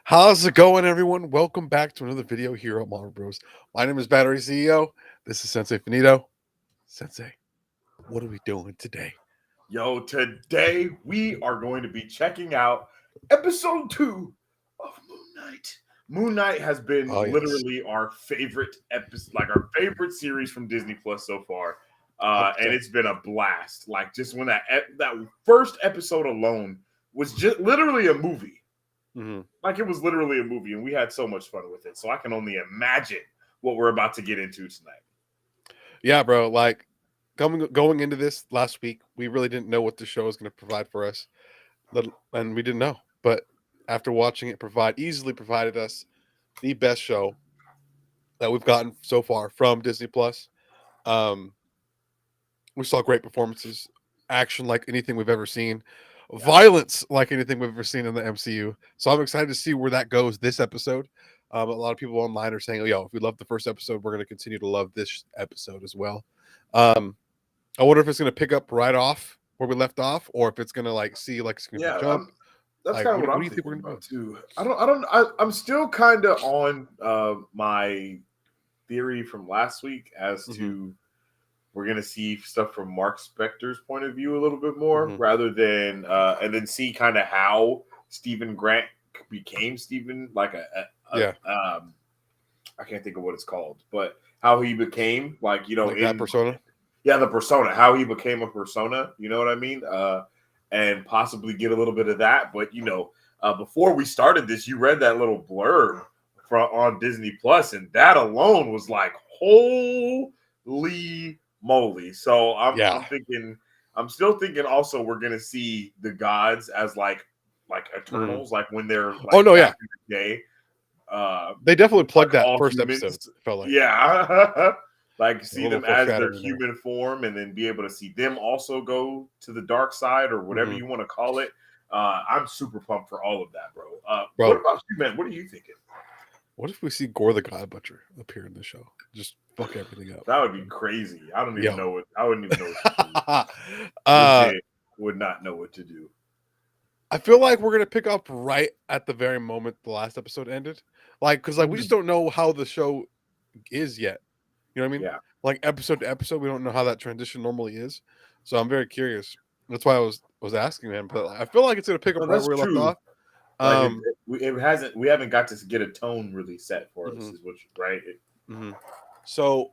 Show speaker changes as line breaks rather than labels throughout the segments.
How's it going, everyone? Welcome back to another video here at Marvel Bros. My name is Battery CEO. This is Sensei Finito. Sensei, what are we doing today?
Yo, today we are going to be checking out episode 2 of Moon Knight. Moon Knight has been
Oh, yes.
literally our favorite episode, like our favorite series from Disney Plus so far. And
100%.
it's been a blast. Like just when that first episode alone was just literally a movie.
Mhm.
Like it was literally a movie, and we had so much fun with it. So I can only imagine what we're about to get into tonight.
Yeah, bro. Like going into this last week, we really didn't know what the show was going to provide for us, and we didn't know. But after watching it easily provided us the best show that we've gotten so far from Disney Plus. Um, we saw great performances, action like anything we've ever seen, violence like anything we've ever seen in the MCU. So I'm excited to see where that goes this episode. A lot of people online are saying, "Oh, yo, if we love the first episode, we're going to continue to love this episode as well." Um, I wonder if it's going to pick up right off where we left off, or if it's going to see like it's going to
Yeah,
jump.
that's
Like,
kind of what
what
I'm
do you think we're
thinking
going to
about
do?
too. I'm still kind of on my theory from last week as
Mm-hmm,
to we're gonna see stuff from Marc Spector's point of view a little bit more,
mm-hmm.
rather than and then see kind of how Stephen Grant became Stephen, like
Yeah,
I can't think of what it's called, but how he became
like that
in
persona.
the persona, how he became a persona, you know what I mean? And possibly get a little bit of that. But before we started this, you read that little blurb from on Disney Plus, and that alone was like, holy moly. So
Yeah.
I'm still thinking also we're gonna see the gods as like
Mm-hmm.
Eternals, like when they're
Oh
like
no, yeah.
back in the day. Uh
They definitely
like
plugged that
all
first episode.
humans.
Felt like
Yeah. Like
a
see
little
them as their
foreshadowing there.
human form, and then be able to see them also go to the dark side or whatever
Mm-hmm.
you want to call it. I'm super pumped for all of that, bro. What
Bro,
about you, man? What are you thinking?
what if we see Gore the God Butcher appear in the show? Just fuck everything up.
That would be crazy. I don't even
Yo.
know what I wouldn't even know what to do.
uh
Legit would not know what to do.
I feel like we're gonna pick up right at the very moment the last episode ended. Because we just
Mm,
don't know how the show is yet. You know what I mean?
yeah.
Like episode to episode, we don't know how that transition normally is. So I'm very curious. That's why I was asking, man. But I feel like it's gonna pick up
No,
right
that's
where we left
true.
off.
Like
Um
we haven't got to get a tone really set for us,
mhm,
is what right?
mhm. So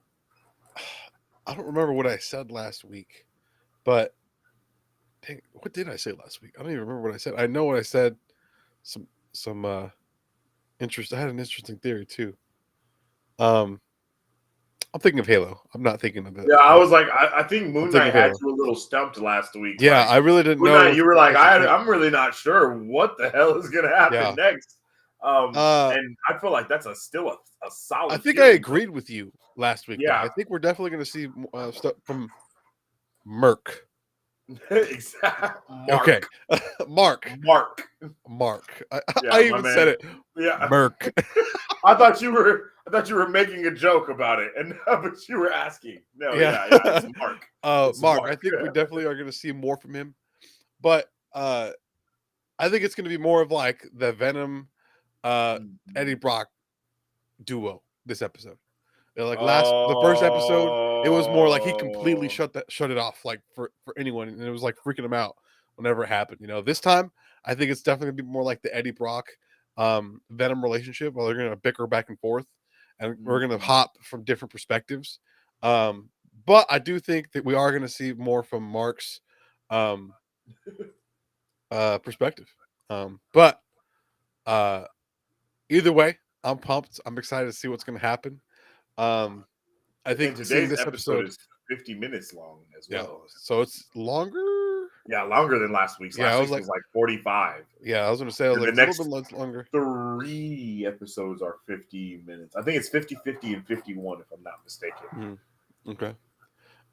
I don't remember what I said last week, but dang, what did I say last week? I don't even remember what I said. I know what I said. Some interest. I had an interesting theory too. Um, I'm thinking of Halo. I'm not thinking of it.
Yeah, I was like, I think
I'm
Moon
thinking
Knight
of
had
Halo.
you a little stumped last week.
Yeah,
Like
I really didn't
Moon
know
Knight,
if
you
it
were
was
like,
actually canon.
I'm really not sure what the hell is going to happen
Yeah.
next.
Uh,
And I feel like that's still a
I
solid
think I
feeling.
agreed with you last week though.
Yeah,
I think we're definitely going to see stuff from Merc.
exactly.
Okay, Mark.
Mark.
Mark. I
Yeah, my
even said
man.
it.
Yeah,
Merc.
I thought you were making a joke about it, and but you were asking. No,
Yeah.
yeah, it's Mark. It's
Mark. I
Mark.
think we definitely are going to see more from him, but I think it's going to be more of like the Venom, Eddie Brock duo this episode. Like the first episode, it was more like he completely
Oh,
shut it off like for anyone, and it was like freaking him out whenever it happened. This time I think it's definitely gonna be more like the Eddie Brock Venom relationship, where they're gonna bicker back and forth, and we're gonna
mhm.
hop from different perspectives. Um, but I do think that we are gonna see more from Mark's um perspective. But uh either way, I'm pumped. I'm excited to see what's gonna happen. Um, I
And
think seeing
today's
this
episode
episode,
is 50 minutes long as
yeah,
well.
so it's longer.
Yeah, longer than last week's.
Yeah, I
Last
was
week's
like,
was like 45.
yeah, I was gonna say, I was
And
like,
the
it's a little
next
bit less longer.
3 episodes are 50 minutes. I think it's 50, 50, and 51, if I'm not mistaken.
Okay.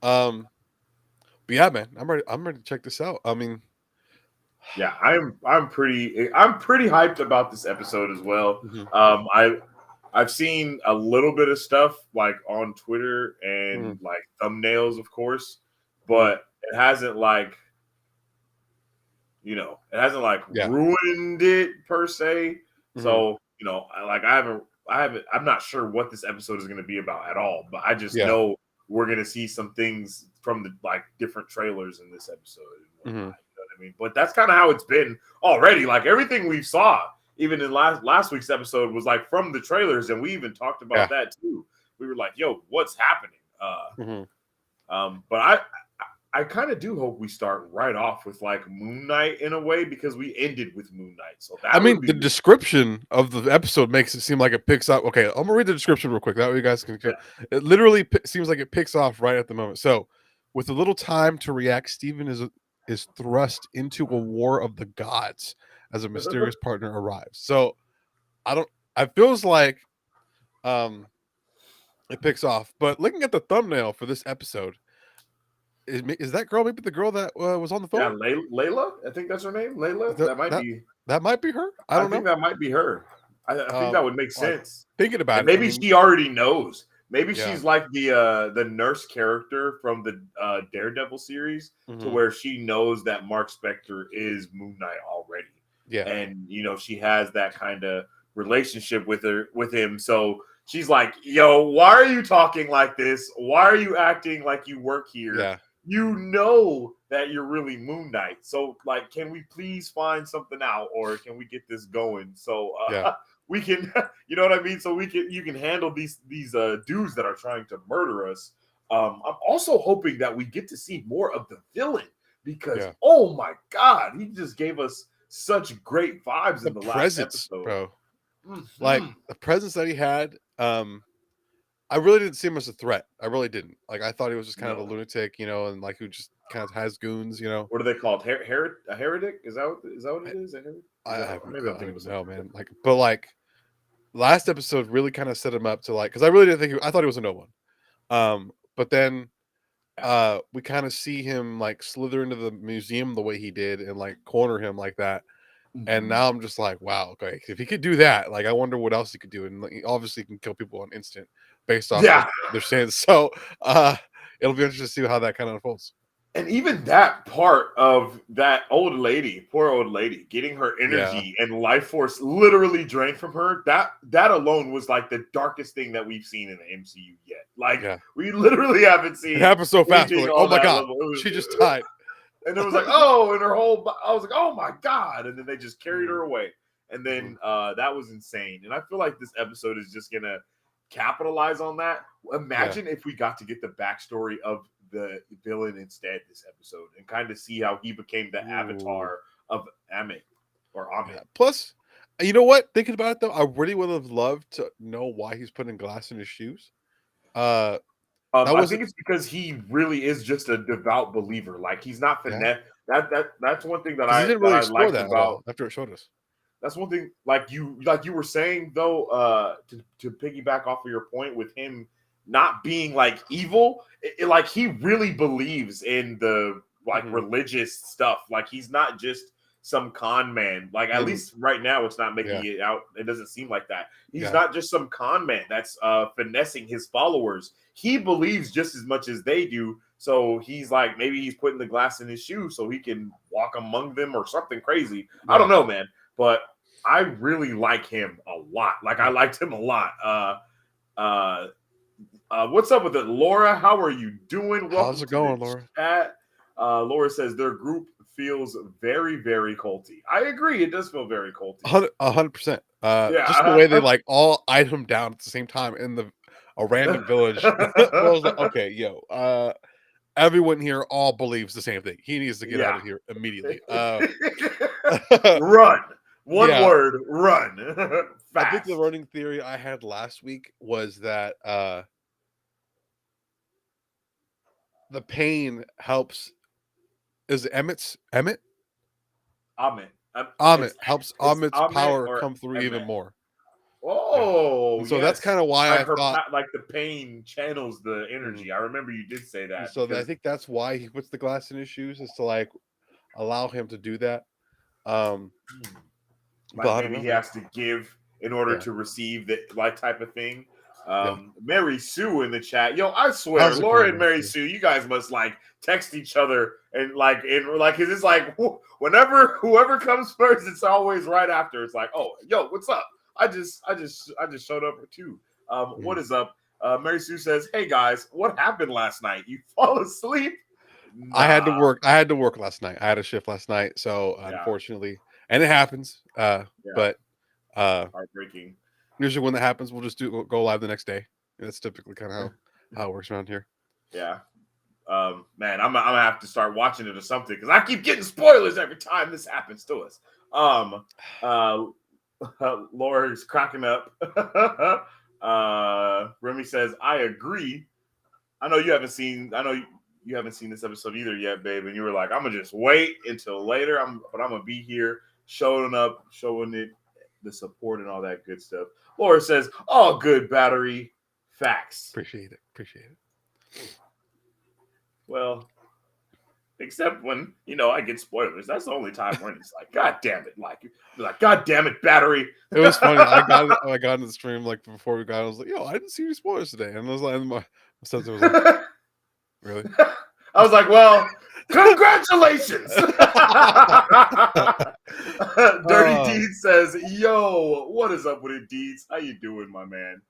Um, but yeah, man, I'm ready. I'm ready to check this out. I mean,
Yeah, I'm pretty hyped about this episode as well.
mhm,
I've seen a little bit of stuff like on Twitter
mhm,
and like thumbnails, of course,
mhm,
but it hasn't it hasn't like
yeah,
ruined it per se.
Mhm.
So I'm not sure what this episode is going to be about at all, but I just
Yeah.
know we're going to see some things from the different trailers in this episode and whatnot.
Mhm.
You know what I mean? But that's kind of how it's been already. Like everything we saw, even in last week's episode, was like from the trailers, and we even talked about
Yeah.
that too. We were like, "Yo, what's happening?"
Mhm.
But I kind of do hope we start right off with like Moon Knight in a way because we ended with Moon Knight, so
I
that would
mean,
be
the description of the episode makes it seem like it picks up. Okay, I'm gonna read the description real quick. That way you guys can.
yeah.
It literally seems like it picks off right at the moment. So, with a little time to react, Steven is thrust into a war of the gods as a mysterious partner arrives. So, I don't. It feels like um it picks off. But looking at the thumbnail for this episode, is that girl maybe the girl that was on the
Yeah,
phone?
Layla, I think that's her name.
Is
Layla,
that
that might
that
be.
that might be her? I
I
don't
think
know.
that might be her. I think that would make
Like
sense.
thinking about
And
it, I
maybe
mean,
she already knows. Maybe
yeah.
she's like the nurse character from the Daredevil series, to
Mhm.
where she knows that Marc Spector is Moon Knight already,
Yeah.
and she has that kind of relationship with him. So she's like, "Yo, why are you talking like this? Why are you acting like you work here?
Yeah.
You know that you're really Moon Knight. So like, can we please find something out, or can we get this going so
Yeah.
we can, you know what I mean? So you can handle these dudes that are trying to murder us. I'm also hoping that we get to see more of the villain because
Yeah.
oh my god, he just gave us such great vibes
The
in the last
presence,
episode.
bro. Like
Mhm.
the presence that he had, I really didn't see him as a threat. I really didn't. Like I thought he was just kind of a
No,
lunatic, and like who just kind of has goons, you know.
what are they called? A heretic? Is that what
I,
it is? A heretic? Is
I
that
have
maybe
I
I'm
don't
thinking of
even know,
something
man.
different?
Like, but like last episode really kind of set him up to like because I really didn't think I thought he was a no one. But then
Yeah.
we kind of see him like slither into the museum the way he did and like corner him like that. And
Mhm.
now I'm just like, wow, okay. If he could do that, like I wonder what else he could do. And like, he obviously can kill people on instant based off
Yeah.
their sins. So it'll be interesting to see how that kind of unfolds.
And even that part of that old lady, poor old lady, getting her
Yeah.
energy and life force literally drained from her, that alone was like the darkest thing that we've seen in the MCU yet. Like
Yeah.
we literally haven't
It
seen
happened so fast. We're
anything
like, oh
on
my
that
God,
level.
she just died.
And it was like, oh, and her whole I was like, oh my God. And then they just carried
Mhm,
her away. And
mhm.
then that was insane. And I feel like this episode is just gonna capitalize on that.
Yeah.
Imagine if we got to get the backstory of the villain instead this episode and kind of see how he became the
Ooh.
avatar of Amit or
Yeah.
Amit.
Plus, you know what? Thinking about it though, I really would have loved to know why he's putting glass in his shoes. Uh that
I
wasn't
think it's because he really is just a devout believer. Like he's not
yeah.
finesse. That's one thing
Because he didn't
that
really
I
explore
liked
that at
about.
all after it showed us.
That's one thing. Like you were saying though, to piggyback off of your point with him not being like evil, like he really believes in the like
Mhm,
religious stuff. Like he's not just some con man. Like at
mhm.
least right now, it's not making
Yeah.
it out. It doesn't seem like that. He's
Yeah.
not just some con man that's finessing his followers. He believes just as much as they do. So he's like maybe he's putting the glass in his shoe so he can walk among them or something crazy. I
Yeah.
don't know, man, but I really like him a lot. Like I
Yeah.
liked him a lot. Uh, what's up with it, Laura? How are you doing?
How's
Welcome
it
to the
going, Laura?
chat. Laura says their group feels very, very culty. I agree. It does feel very culty.
100%. Just the
Yeah.
way they like all eyed him down at the same time in a random village. Where I was like, okay, yo, everyone here all believes the same thing. He needs to get out
Yeah.
of here immediately.
Run. One
Yeah,
word. Run.
I think the
Fast.
running theory I had last week was that the pain helps. Is it Emmett?
Amit.
Amit helps
It's
Amit's
Amit
power
or
come through even
Emet.
more. Yeah,
Oh,
and so that's
yes.
kind of why
Like
I thought.
like the pain channels the
Mhm.
energy. I remember you did say
And
that
so I
because
think that's why he puts the glass in his shoes is to like allow him to do that. Um, but
like
I don't
maybe
know,
he
man.
has to give in order
Yeah,
to receive the like type of thing. Mary Sue in the chat. Yo, I swear,
How's it
Laura
going,
and
Mary
Mary
Sue?
Sue, you guys must like text each other and like, cause it's like whenever whoever comes first, it's always right after. It's like, oh, yo, what's up? I just showed up for two. What is up? Mary Sue says, hey guys, what happened last night? You fall asleep?
I had to
Nah.
work. I had to work last night. I had a shift last night, so
Yeah.
unfortunately, and it happens. But
Heartbreaking.
usually when that happens, we'll just go live the next day. That's typically kind of how it works around here.
Yeah. Man, I'm gonna have to start watching it or something because I keep getting spoilers every time this happens to us. Laura's cracking up. Remy says, I agree. I know you haven't seen this episode either yet, babe. And you were like, I'm gonna just wait until later. But I'm gonna be here showing up, showing it the support and all that good stuff. Laura says, all good battery facts.
Appreciate it.
Well, except when I get spoilers. That's the only time when it's like, God damn it! Like God damn it, battery.
It was funny. I got into the stream like before we got. I was like, yo, I didn't see any spoilers today, and I was like, and my sister was like, really?
I was like, well, congratulations. Dirty Deeds says, yo, what is up with it, Deeds? How you doing, my man?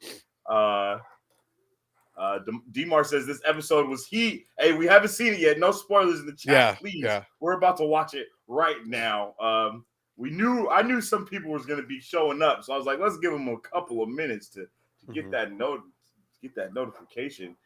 Demar says this episode was heat. Hey, we haven't seen it yet. No spoilers in the chat, please. Yeah. We're about to watch it right now. I knew some people was going to be showing up, so I was like, let's give them a couple of minutes to get that notification.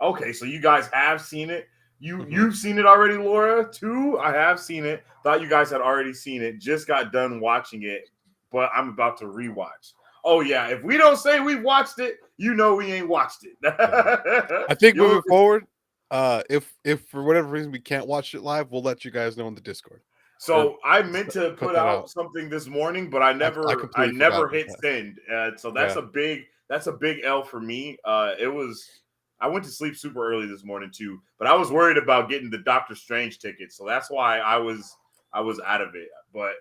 Okay, so you guys have seen it. You've seen it already, Laura, too. I have seen it. Thought you guys had already seen it. Just got done watching it, but I'm about to rewatch. Oh yeah, if we don't say we've watched it, we ain't watched it.
I think moving forward, if for whatever reason we can't watch it live, we'll let you guys know in the Discord.
So I meant to put out something this morning, but I never hit send. So that's a big L for me. I went to sleep super early this morning too, but I was worried about getting the Doctor Strange ticket, so that's why I was out of it.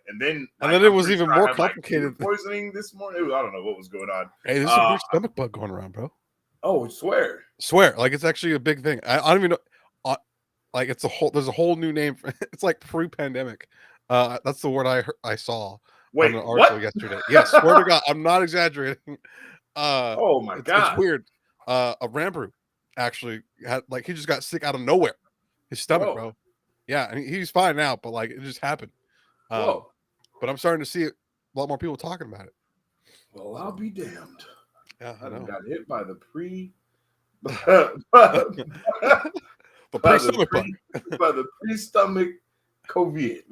And then
it was even more complicated.
Poisoning this morning. I don't know what was going on.
Hey, there's a weird stomach bug going around, bro.
Oh, swear.
Like it's actually a big thing. I don't even know. Like there's a whole new name. It's like pre-pandemic. That's the word I saw on an article yesterday. Yes, swear to God, I'm not exaggerating.
Oh my God,
it's weird. A Rambrew actually had he just got sick out of nowhere. His stomach, bro. Yeah, and he's fine now, but it just happened. But I'm starting to see it, a lot more people talking about it.
Well, I'll be damned.
Yeah, I know.
Got hit by the pre-stomach COVID.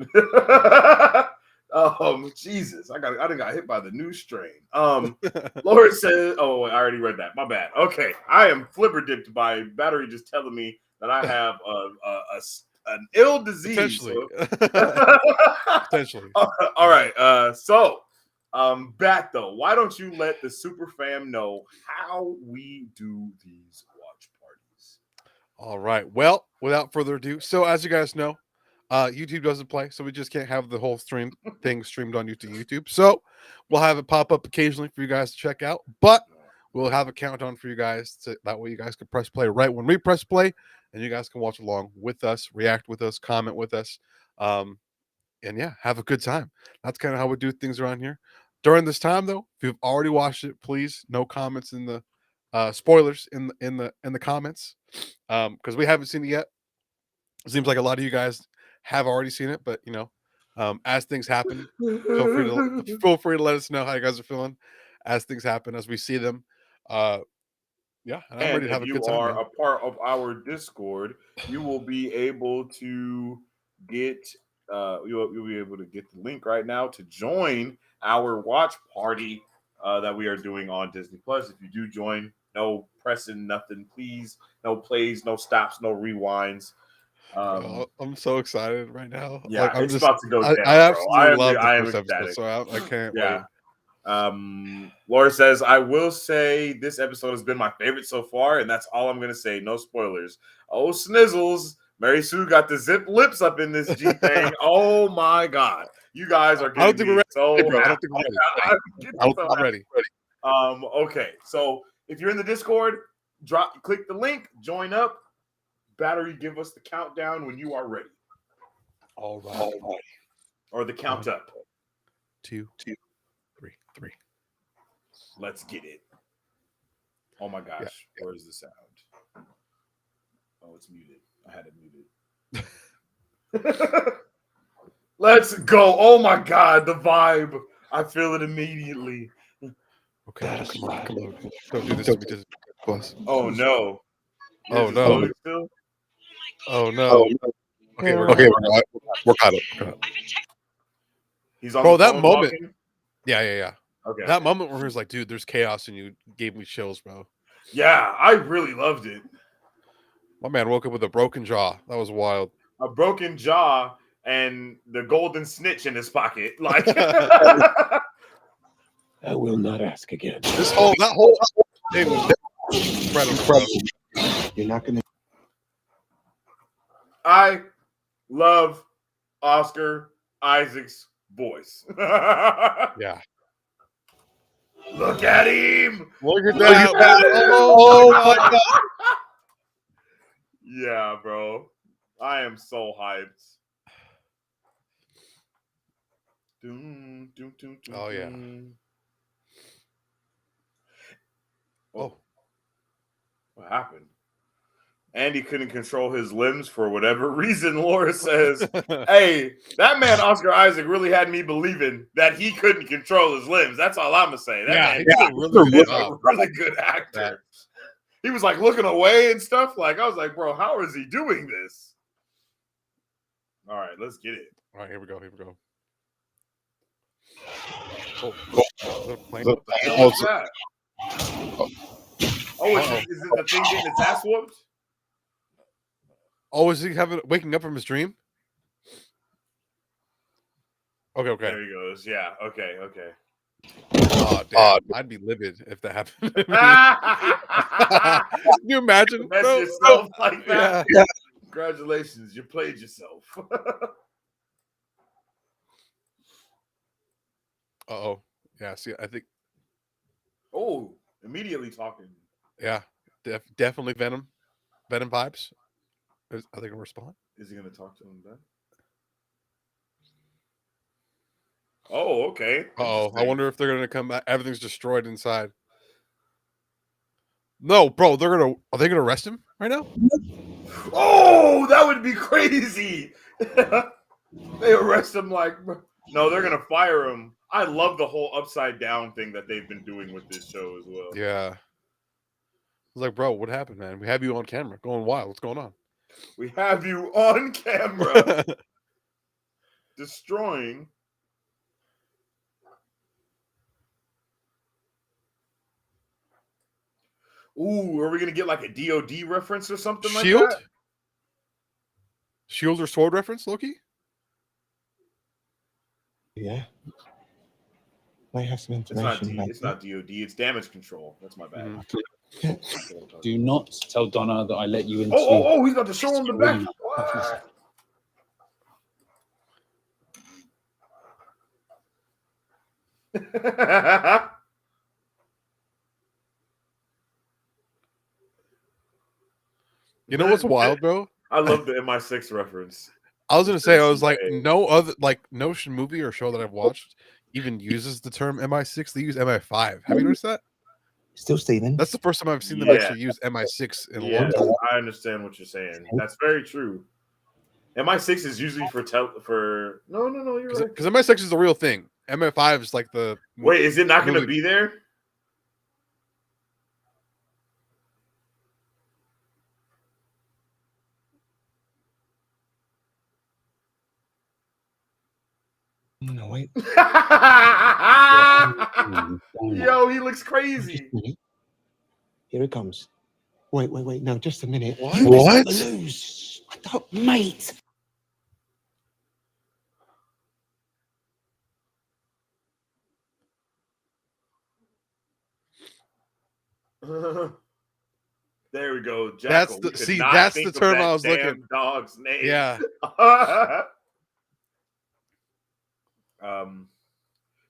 Jesus, I got hit by the new strain. Laura says, "Oh, I already read that. My bad. Okay, I am flipper dipped by battery just telling me that I have an ill disease.
Potentially. Potentially.
All right. So, Bat though, why don't you let the super fam know how we do these watch parties?
All right. Well, without further ado, so as you guys know, YouTube doesn't play, so we just can't have the whole thing streamed on YouTube. So we'll have it pop up occasionally for you guys to check out, but we'll have a countdown for you guys that way you guys can press play right when we press play, and you guys can watch along with us, react with us, comment with us, and yeah, have a good time. That's kind of how we do things around here. During this time, though, if you've already watched it, please no comments in the spoilers in the comments, because we haven't seen it yet. It seems like a lot of you guys have already seen it, but as things happen, feel free to let us know how you guys are feeling as things happen, as we see them. Yeah, and I'm ready to have a good time.
If you are a part of our Discord, you will be able to get you'll be able to get the link right now to join our watch party that we are doing on Disney Plus. If you do join, no pressing nothing, please. No plays, no stops, no rewinds.
I'm so excited right now.
Yeah, it's about to go down.
I absolutely love the first episode, so I can't wait.
Laura says, I will say this episode has been my favorite so far, and that's all I'm going to say. No spoilers. Oh, snizzles. Mary Sue got the zip lips up in this G thing. Oh, my God. You guys are getting me so happy.
I don't think we're ready.
Okay, so if you're in the Discord, click the link, join up. Battery, give us the countdown when you are ready.
All right.
Or the count up.
2, 3.
Let's get it. Oh my gosh, where's the sound? Oh, it's muted. I had it muted. Let's go. Oh my god, the vibe. I feel it immediately.
Okay, come on. Don't do this to me, Disney Plus.
Oh no.
Oh
Yours is
no.
loading still?
Oh no. Okay, we're caught up.
He's on
Bro,
the
that
phone
moment.
talking?
Yeah.
Okay.
That moment where he was like, dude, there's chaos and you gave me chills, bro.
Yeah, I really loved it.
My man woke up with a broken jaw. That was wild.
A broken jaw and the golden snitch in his pocket. Like
I will not ask again.
That whole thing was incredible.
You're not gonna.
I love Oscar Isaac's voice.
Yeah.
Look at him.
Look at that. Oh my god.
Yeah, bro. I am so hyped.
Oh yeah.
Oh. What happened? Andy couldn't control his limbs for whatever reason. Laura says, hey, that man Oscar Isaac really had me believing that he couldn't control his limbs. That's all I'm going to say. That man
he's
a really good actor. He was like looking away and stuff. Like, I was like, bro, how is he doing this? All right, let's get it.
All right, here we go.
What's that? Oh, is it the thing getting its ass whooped?
Oh, is he waking up from his dream? Okay.
There he goes. Yeah. Okay.
Oh, damn. I'd be livid if that happened to me. Can you imagine?
Mess yourself like that.
Yeah.
Congratulations, you played yourself.
Uh-oh. Yeah, see, I think...
Oh, immediately talking.
Yeah, definitely Venom vibes. Are they going to respond?
Is he going to talk to him then? Oh, okay.
Oh, I wonder if they're going to come back. Everything's destroyed inside. No, bro, are they going to arrest him right now?
Oh, that would be crazy. They arrest him like... No, they're going to fire him. I love the whole upside down thing that they've been doing with this show as well.
Yeah. I was like, bro, what happened, man? We have you on camera going wild. What's going on?
We have you on camera destroying. Ooh, are we going to get like a DOD reference or something like that?
Shield or sword reference, Loki?
Yeah. Might have some information.
It's not DOD. It's damage control. That's my bad.
Mm-hmm.
Do not tell Donna that I let you into.
Oh! He's got to show him the back.
You know what's wild, bro?
I love the MI6 reference.
I was gonna say, I was like, no movie or show that I've watched even uses the term MI6. They use MI5. Have you noticed that?
Still Steven.
That's the first time I've seen them actually use MI6 in a long time.
I understand what you're saying. That's very true. MI6 is usually for no, you're right.
Because MI6 is the real thing. MI5 is like the
wait. Is it not going to be there?
No, wait.
Yo, he looks crazy.
Here it comes. Wait. No, just a minute.
What?
Lose. Mate.
There we go. Jackal.
That's the term I was looking.
Dog's name.
Yeah.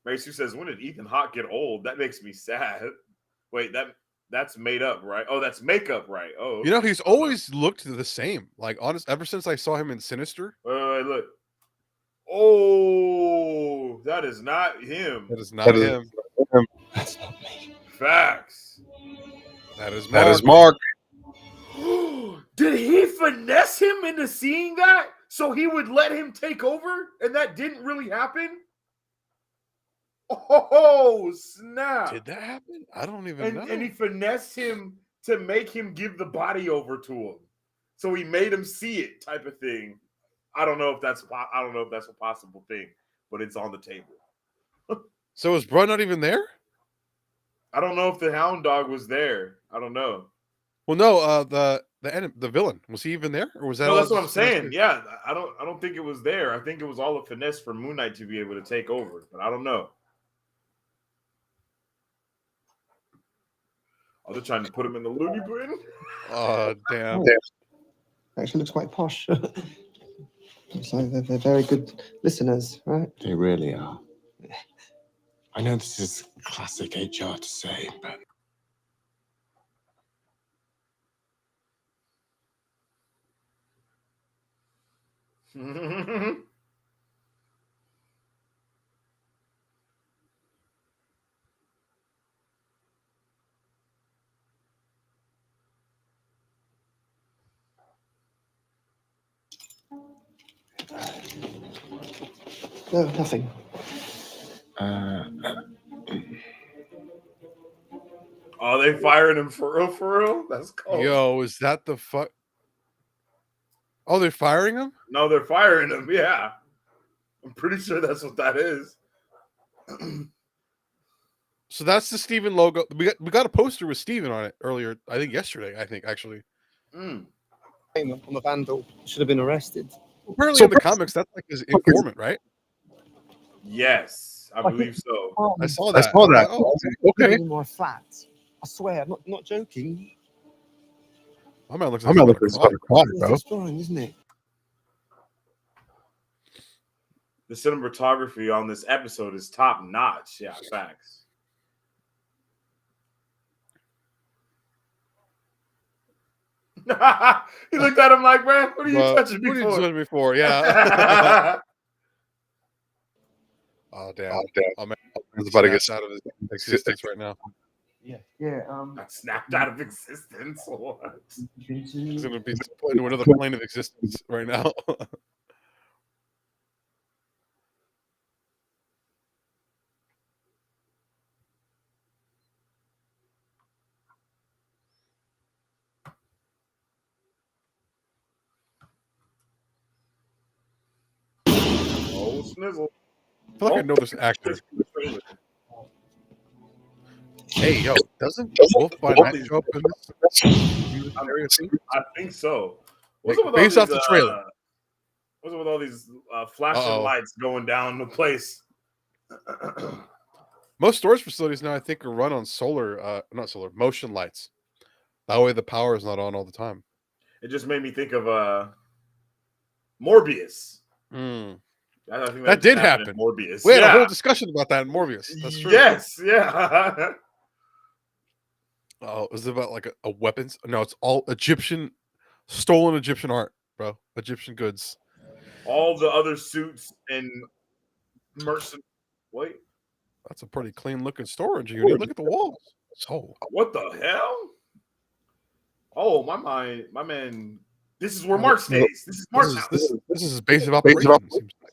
Macy says, "When did Ethan Hawke get old? That makes me sad." Wait, that's made up, right? Oh, that's makeup, right? Oh,
You know,
okay.
he's always looked the same. Like, honest, ever since I saw him in Sinister.
Wait, look. Oh, that is not him.
That is not him.
That's not me.
Facts.
That is
That is
Mark.
Mark.
Did he finesse him into seeing that so he would let him take over, and that didn't really happen? Oh, snap.
Did that happen? I don't even know.
And he finessed him to make him give the body over to him. So he made him see it, type of thing. I don't know if that's a possible thing, but it's on the table.
So is Bruh not even there?
I don't know if the Hound Dog was there. I don't know.
Well, no. The villain, was he even there, or was that?
No,
all
that's what I'm
just
saying.
finesse?
Yeah, I don't think it was there. I think it was all a finesse for Moon Knight to be able to take over, but I don't know. Oh, they're trying to put him in the loony bin.
Oh, damn.
Actually looks quite posh. Looks like they're very good listeners, right?
They really are. I know this is classic HR to say, but
No, nothing.
Oh, they firing him for real? For real? That's cool.
Yo, is that the fuck? Oh, they're firing him?
No, they're firing him. Yeah, I'm pretty sure that's what that is.
So that's the Steven logo. We got a poster with Steven on it earlier. I think yesterday. Actually.
I'm a vandal. Should have been arrested.
Apparently, in the comics, that's like his informant, right?
Yes, I believe so.
I saw that. I'm like, oh, okay.
In my flat. I swear, I'm not joking.
My man looks like he's about to cry,
It's
bro.
exploring, isn't it?
The cinematography on this episode is top notch. Yeah, facts. He looked at him like, man, what are you touching me
What are you
for?
doing before? Yeah. Oh, damn. Oh, man. He's about to get out of his existence right now.
Yeah.
Got snapped out of existence. What?
He's going to be put into another plane of existence right now.
Oh, snizzle.
I feel like I know this actor. Hey, yo, doesn't Wolf by Night show up in this area too?
I think so.
Based off the trailer.
What's it with all these flashing lights going down the place?
Most storage facilities now, I think, are run on motion lights. That way the power is not on all the time.
It just made me think of Morbius. I think
That did happen.
In Morbius.
We had a whole discussion about that in Morbius. That's true.
Yes, yeah.
Oh, is it about like a weapons? No, it's all stolen Egyptian art, bro. Egyptian goods.
All the other suits and Wait.
That's a pretty clean looking storage unit. Look at the walls. So
what the hell? Oh, my man. This is where Mark stays. This is Mark's house.
This is his base of operations.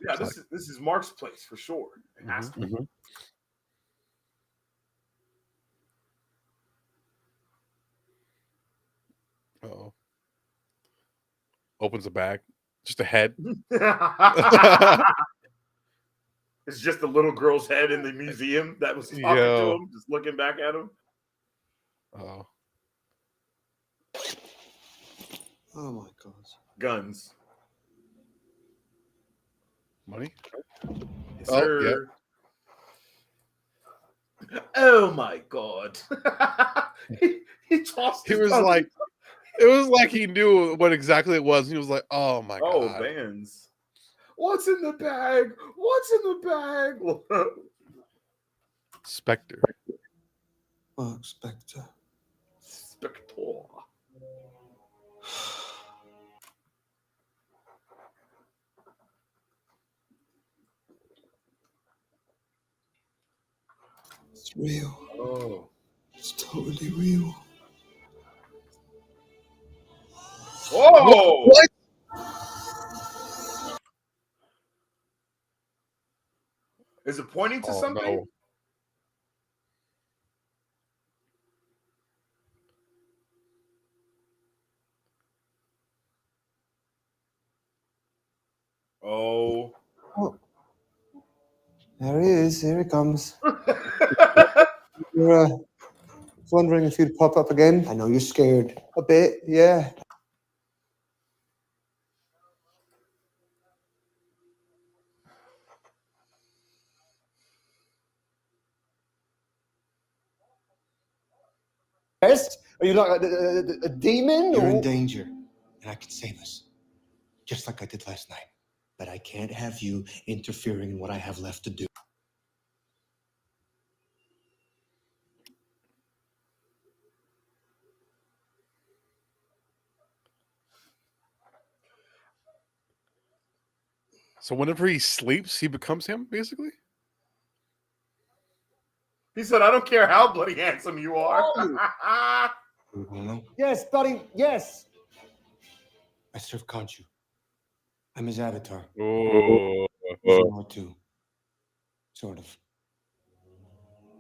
Yeah, this is Mark's place for sure. It has to be.
Uh-oh. Opens a bag. Just a head.
It's just a little girl's head in the museum that was talking to him, just looking back at him.
Oh.
Oh my god.
Guns.
Money?
Yes, sir. Yeah. Oh my god. he tossed
It was like he knew what exactly it was. He was like, oh my god.
Oh, bands. What's in the bag? What's in the bag?
Spector.
Marc Spector.
Spector.
It's real.
Oh.
It's totally real.
Whoa!
What?
Is it pointing to
Oh,
something?
no.
Oh.
Oh. There he is. Here he comes. You're wondering if you'd pop up again? I know you're scared. A bit, yeah. Yes? Are you like a demon?
You're
or...
in danger, and I can save us, just like I did last night. But I can't have you interfering in what I have left to do.
So whenever he sleeps, he becomes him, basically?
He said, I don't care how bloody handsome you are.
No,
Yes, buddy, yes.
I serve Khonshu. I'm his avatar.
Oh.
You are too. Sort of.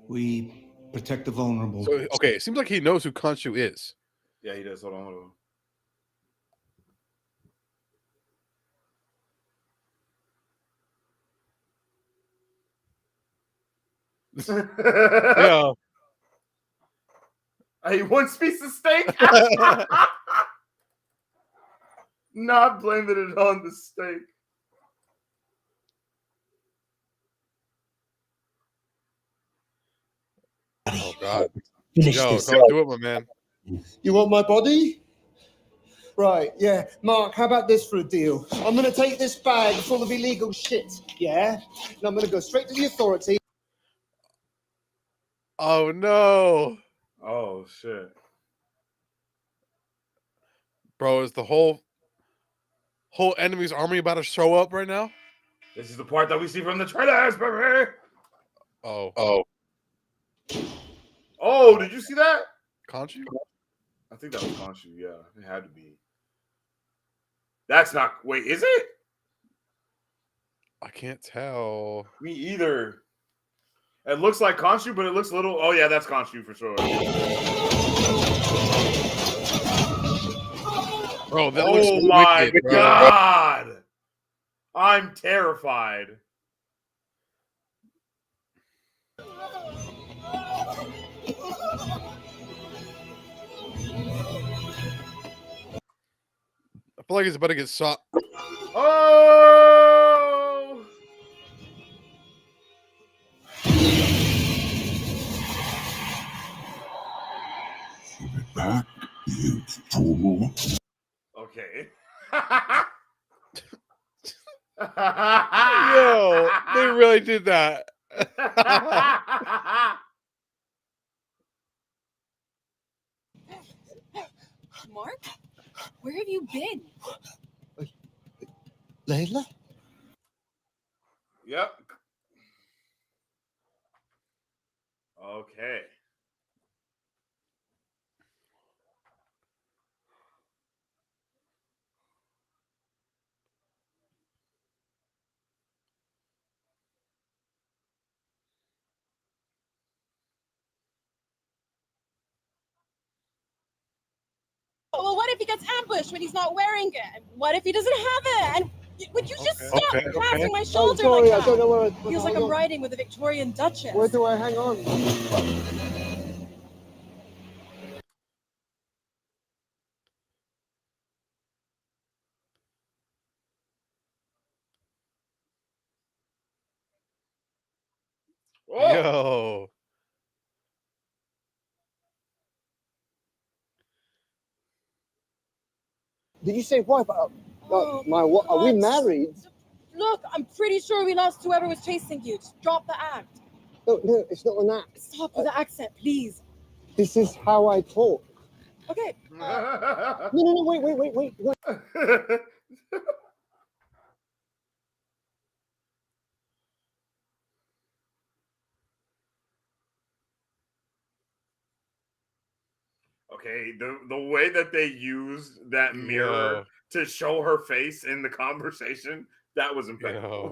We protect the vulnerable.
So, okay, it seems like he knows who Khonshu is.
Yeah, he does. Hold on.
Yeah.
He wants piece of steak. Not blaming it on the steak.
Oh, God.
Finish
Yo,
this.
don't do it, my man.
You want my body? Right, yeah. Mark, how about this for a deal? I'm going to take this bag full of illegal shit, yeah? And I'm going to go straight to the authorities.
Oh, no.
Oh, shit.
Bro, is the whole enemy's army about to show up right now?
This is the part that we see from the trailers, baby.
Oh.
Oh, did you see that?
Khonshu?
I think that was Khonshu. Yeah, it had to be. That's not. Wait, is it?
I can't tell.
Me either. It looks like Khonshu, but it looks a little. Oh yeah, that's Khonshu for sure.
Bro, that
Oh
looks
my
wicked, bro.
god! I'm terrified.
I feel like he's about to get shot.
Oh!
Back, you fool.
Okay.
Yo, they really did that.
Mark, where have you been?
Layla?
Yep. Okay.
Well, what if he gets ambushed when he's not wearing it? What if he doesn't have it? And would you just
Okay,
stop
okay,
passing my
Oh,
shoulder
sorry,
like
I don't
that?
know where
Feels like I'm riding with a Victorian Duchess.
Where do I hang on?
Oh!
Yo.
Did you say wife? My what? Are we
God.
married?
Look, I'm pretty sure we lost whoever was chasing you. Just drop the act.
No, it's not an act.
Stop with the accent, please.
This is how I talk.
Okay.
No, wait.
Okay, the way that they used that mirror to show her face in the conversation, that was impeccable.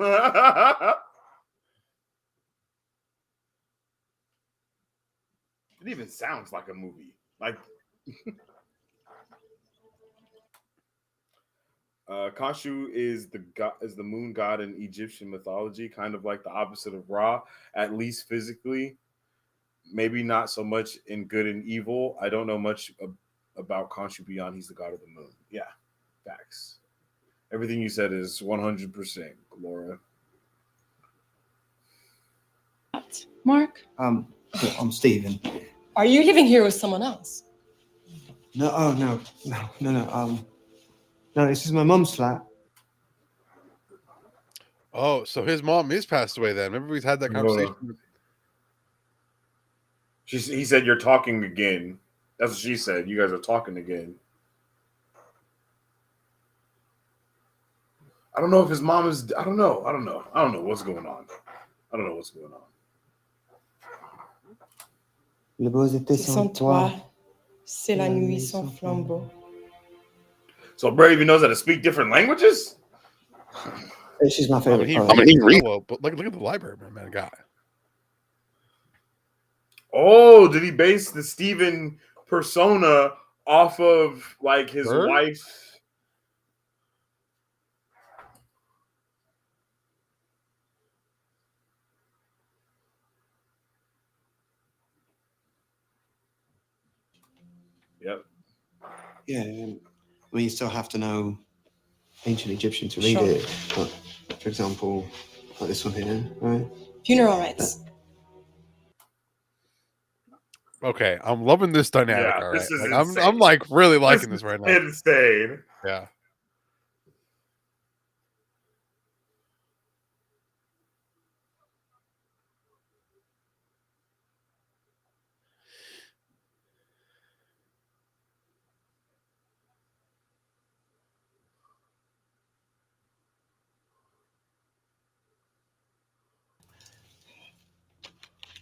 It even sounds like a movie. Like Khonshu is the moon god in Egyptian mythology, kind of like the opposite of Ra, at least physically. Maybe not so much in good and evil. I don't know much about Khonshu beyond he's the god of the moon. Yeah, facts. Everything you said is 100%, Laura.
Mark,
I'm Steven.
are you living here with someone else?
No, oh no. No, this is my mum's flat.
Oh, so his mom is passed away then. Remember we had that conversation?
He said, "You're talking again." That's what she said. You guys are talking again. I don't know if his mom is. I don't know what's going on.
Les beaux étés sans toi.
C'est la nuit sans flambeau.
So Brave knows how to speak different languages?
She's my favorite.
He reads well, but look at the library, man, guy.
Oh, did he base the Steven persona off of like his wife's? Yep.
Yeah, I mean, you still have to know ancient Egyptian to read it. But, for example, like this one here, right?
Funeral rites.
Okay, I'm loving this dynamic.
Yeah,
all
this
right,
is
like,
insane.
I'm like really liking this right now.
Insane.
Yeah.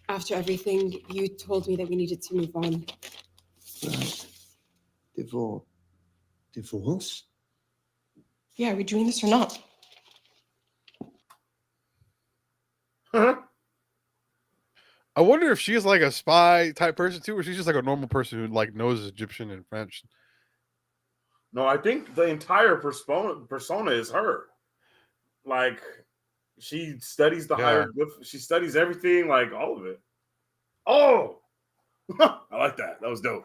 After everything, you told me that we needed to move on.
Divorce?
Yeah, are we doing this or not?
I wonder if she's like a spy type person too, or she's just like a normal person who like knows Egyptian and French.
No, I think the entire persona is her. Like she studies the hieroglyph. She studies everything, like all of it. Oh, I like that. That was dope.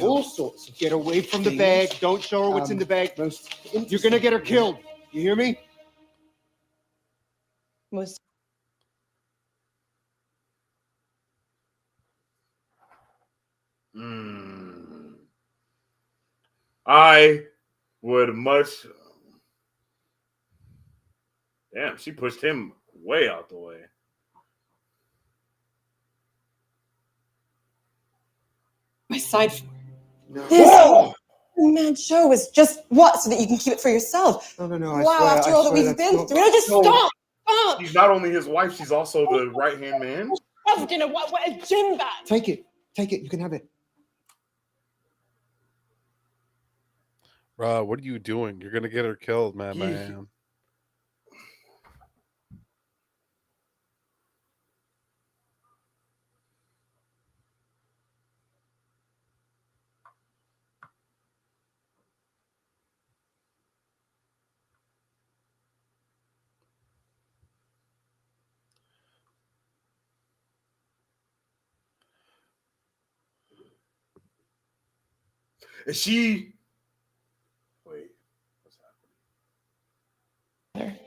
All sorts. Get away from the bag. Don't show her what's in the bag. You're gonna get her killed. You hear me?
Most
I would much. Damn, she pushed him way out the way.
my side. This mad show is just what? So that you can keep it for yourself.
No.
Wow, after all that we've been through. No, just stop! Stop!
She's not only his wife, she's also the right-hand man.
Shoved in a gym bag.
Take it. You can have it.
Bro, what are you doing? You're gonna get her killed, man.
Is she? Wait, what's happening?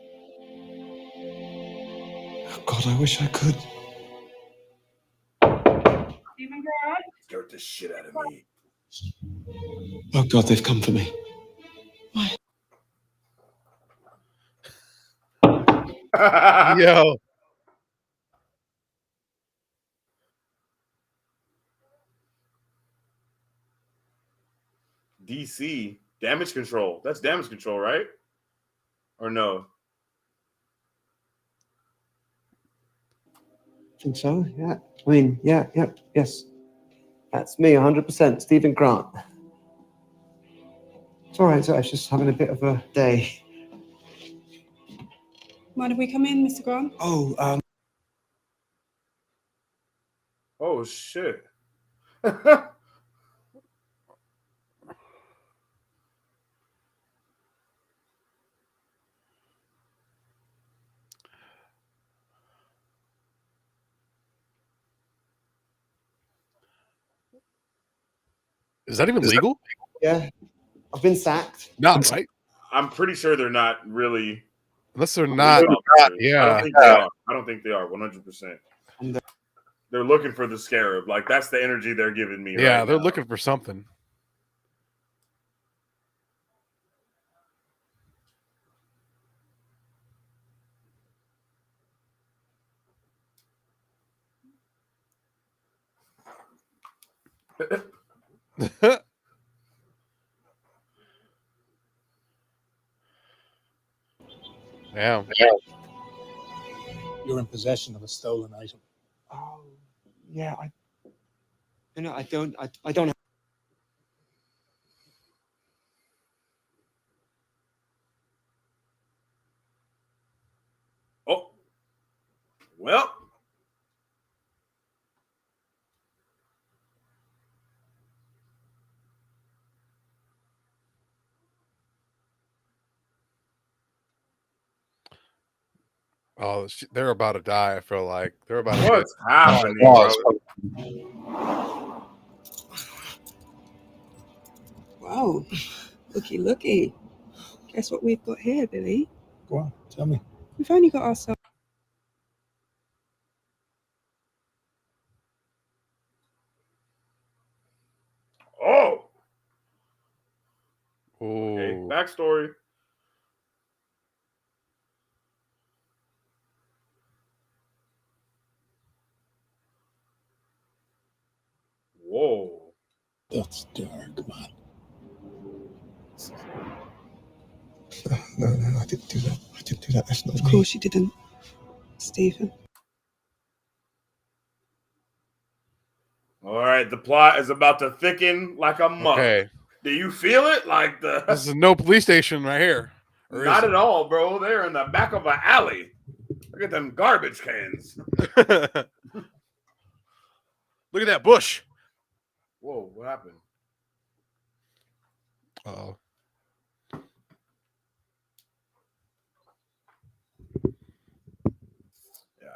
Oh, God. God, I wish I could.
Scared the shit out of me.
Oh God, they've come for me.
Yo.
DC damage control. That's damage control, right? Or no?
I think so, yeah. I mean, yes. That's me, 100%, Stephen Grant. It's all right, I was just having a bit of a day.
Mind if we come in, Mr. Grant?
Oh,
Oh shit.
Is that even legal?
yeah. I've been sacked.
Not right.
I'm pretty sure they're not really
Unless they're
police
not.
officers.
Yeah.
I don't think they are. I don't think they are 100%. They're looking for the scarab. Like that's the energy they're giving me.
Yeah,
right
they're
now.
looking for something. Damn.
You're in possession of a stolen item.
Oh, yeah, I don't.
Oh, well.
Oh, they're about to die. I feel like they're about to
What's
get
happening,
bro?
Wow. Looky. Guess what we've got here, Billy?
Go on, tell me.
We've only got ourselves.
Oh.
Oh.
Okay. Backstory. Whoa.
That's dark, man.
No, I didn't do that. That's not
Of
me.
course you didn't, Stephen.
All right, the plot is about to thicken like a monk.
Okay.
Do you feel it? Like the
This is no police station right here. Or
not
is
at all, bro. They're in the back of an alley. Look at them garbage cans.
it? Look at that bush.
Whoa, what happened?
Oh.
Yeah.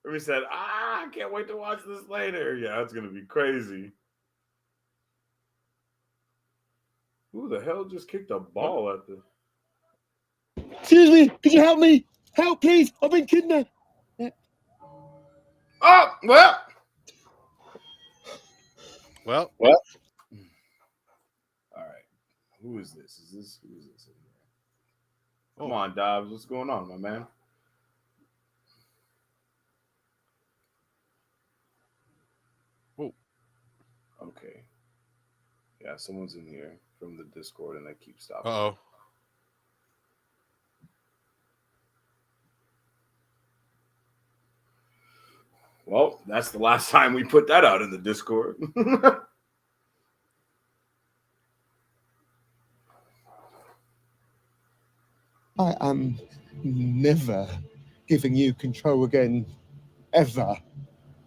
Remy said, I can't wait to watch this later. Yeah, it's gonna be crazy. Who the hell just kicked a ball at the
Excuse me, could you help me? Help, please. I've been kidnapped.
Oh, well.
Well.
All right. Who is this? Who is this in here? Come on, Dobbs. What's going on, my man?
Oh.
Okay. Yeah, someone's in here from the Discord and they keep stopping.
Uh-oh.
Well, that's the last time we put that out in the Discord.
I am never giving you control again, ever.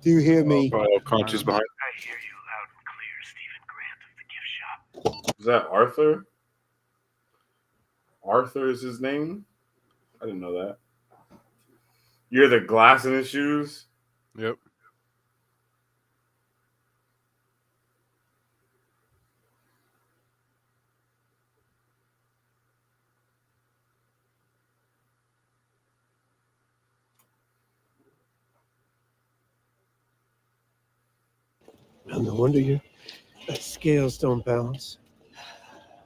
Do you hear me?
Conscious behind.
I hear you loud and clear, Stephen Grant of the gift shop.
Is that Arthur? Arthur is his name? I didn't know that. You're the glass in his shoes?
Yep.
Well, no wonder your scales don't balance.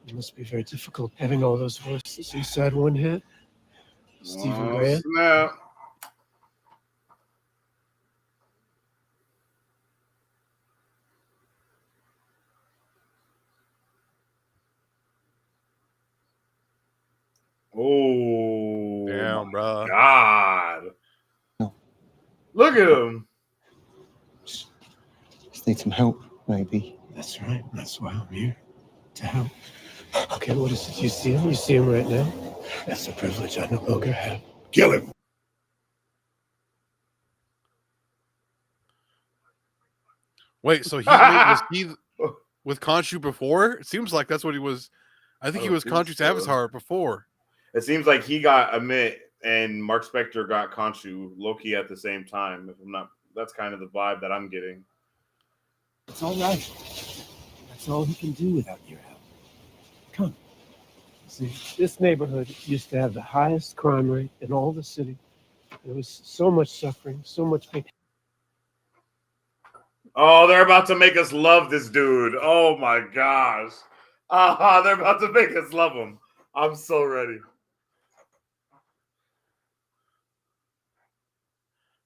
It must be very difficult having all those voices inside one head. Stephen Grant.
Snap. Oh,
Damn, bro.
God. Look at him.
Just need some help, maybe.
That's right. That's why I'm here. To help. Okay, what is it? You see him? You see him right now? That's a privilege I no longer have. Kill him.
Wait, so was he with Khonshu before? It seems like that's what he was. I think he was Khonshu's avatar before.
It seems like he got Amit and Marc Spector got Khonshu Loki at the same time. If I'm not, that's kind of the vibe that I'm getting.
It's all right. That's all he can do without your help. Come. See, this neighborhood used to have the highest crime rate in all the city. There was so much suffering, so much pain.
Oh, they're about to make us love this dude. Oh my gosh. They're about to make us love him. I'm so ready.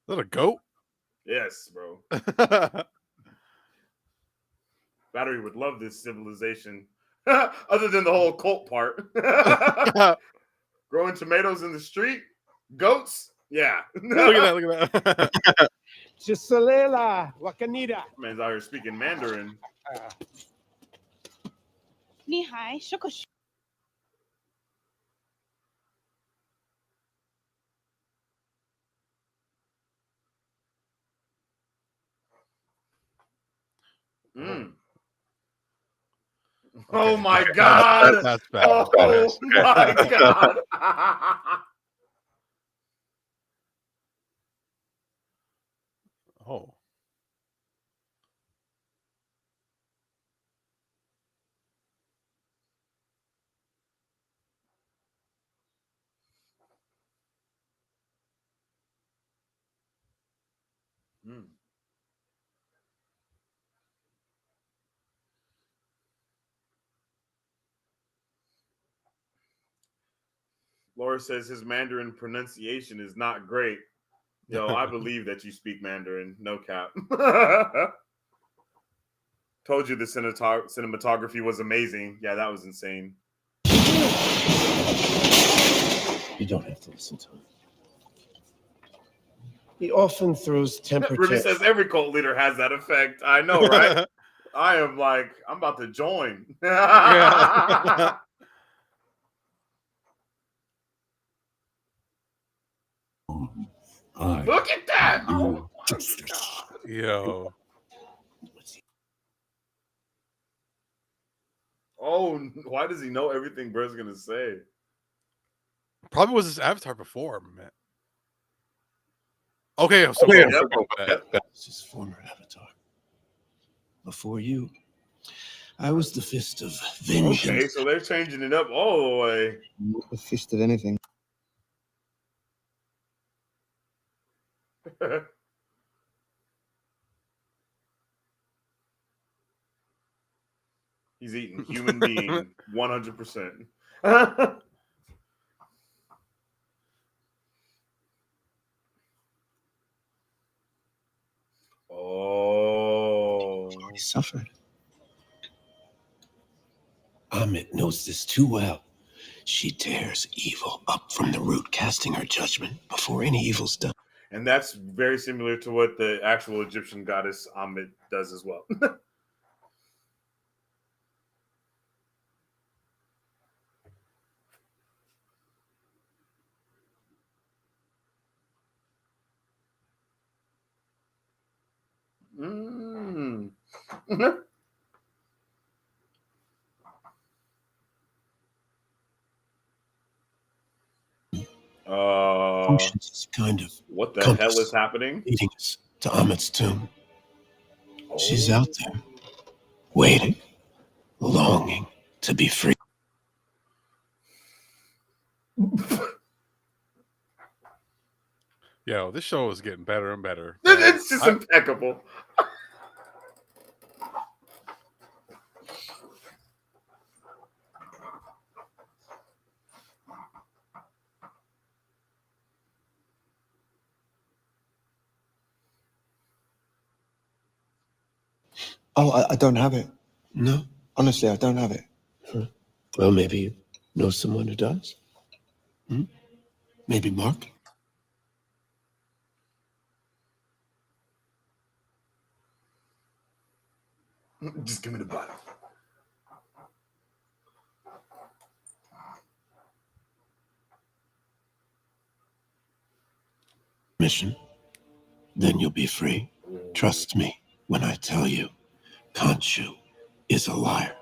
Is that a goat?
Yes, bro. Battery would love this civilization. Other than the whole cult part. Growing tomatoes in the street? Goats? Yeah.
Look at that.
Chisalela, Wakanida.
Man's out here speaking Mandarin.
Ni hai, shokosh.
Mm. Oh my God!
That's bad.
Oh my God!
Oh.
Mm. Laura says his Mandarin pronunciation is not great. Yo, I believe that you speak Mandarin. No cap. Told you the cinematography was amazing. Yeah, that was insane.
You don't have to listen to him. He often throws temper
Ruby
tantrums.
says every cult leader has that effect. I know, right? I am like, I'm about to join.
Yeah.
Look at that! Oh my God.
Yo.
Oh, why does he know everything Brett's gonna say?
Probably was his avatar before, man. Okay, so
It's his former avatar. Before you, I was the fist of vengeance.
Okay, so they're changing it up all the way.
Not the fist of anything.
He's eating human being 100%. Oh.
He suffered. Amit knows this too well. She tears evil up from the root, casting her judgment before any evil's done.
And that's very similar to what the actual Egyptian goddess Amit does as well. Mm.
Functions as kind of
What the
compass
hell is happening?
leading us to Amit's tomb. She's out there, waiting, longing to be free.
Yo, this show is getting better and better.
It's just impeccable.
Oh, I don't have it.
No?
Honestly, I don't have it.
Well, maybe you know someone who does. Maybe Mark?
Just give me the bottle.
Mission? Then you'll be free. Trust me when I tell you, Khonshu is a liar.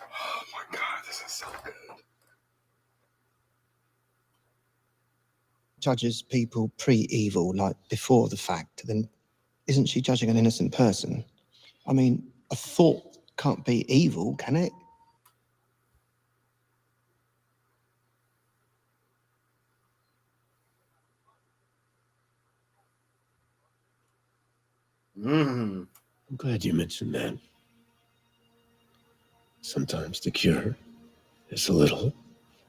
Oh my god, this is so good.
Judges people pre-evil, like before the fact, then isn't she judging an innocent person? I mean, a thought can't be evil, can it?
I'm glad you mentioned that. Sometimes the cure is a little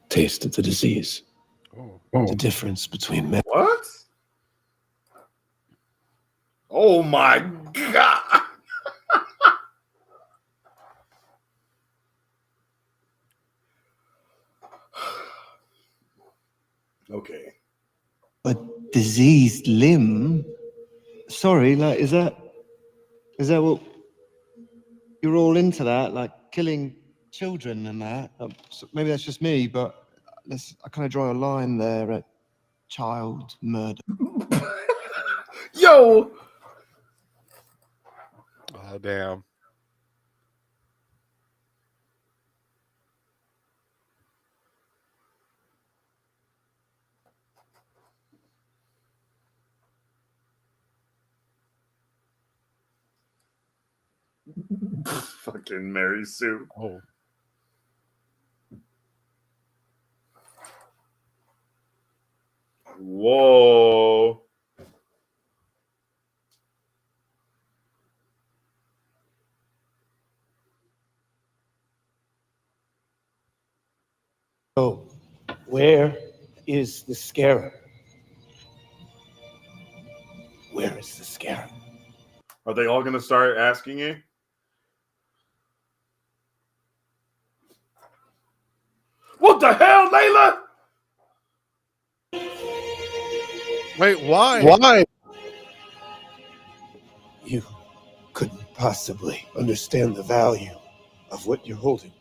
taste of the disease. The difference between men.
What? Oh my god. Okay.
A diseased limb? Sorry, like, is that what you're all into? That, like killing children and that? So maybe that's just me, but I kind of draw a line there at child murder.
Yo.
Oh, damn.
Fucking Mary Sue.
Oh.
Whoa.
So, where is the scarab? Where is the scarab?
Are they all gonna start asking you? What the hell, Layla?
Wait, why?
Why? You couldn't possibly understand the value of what you're holding.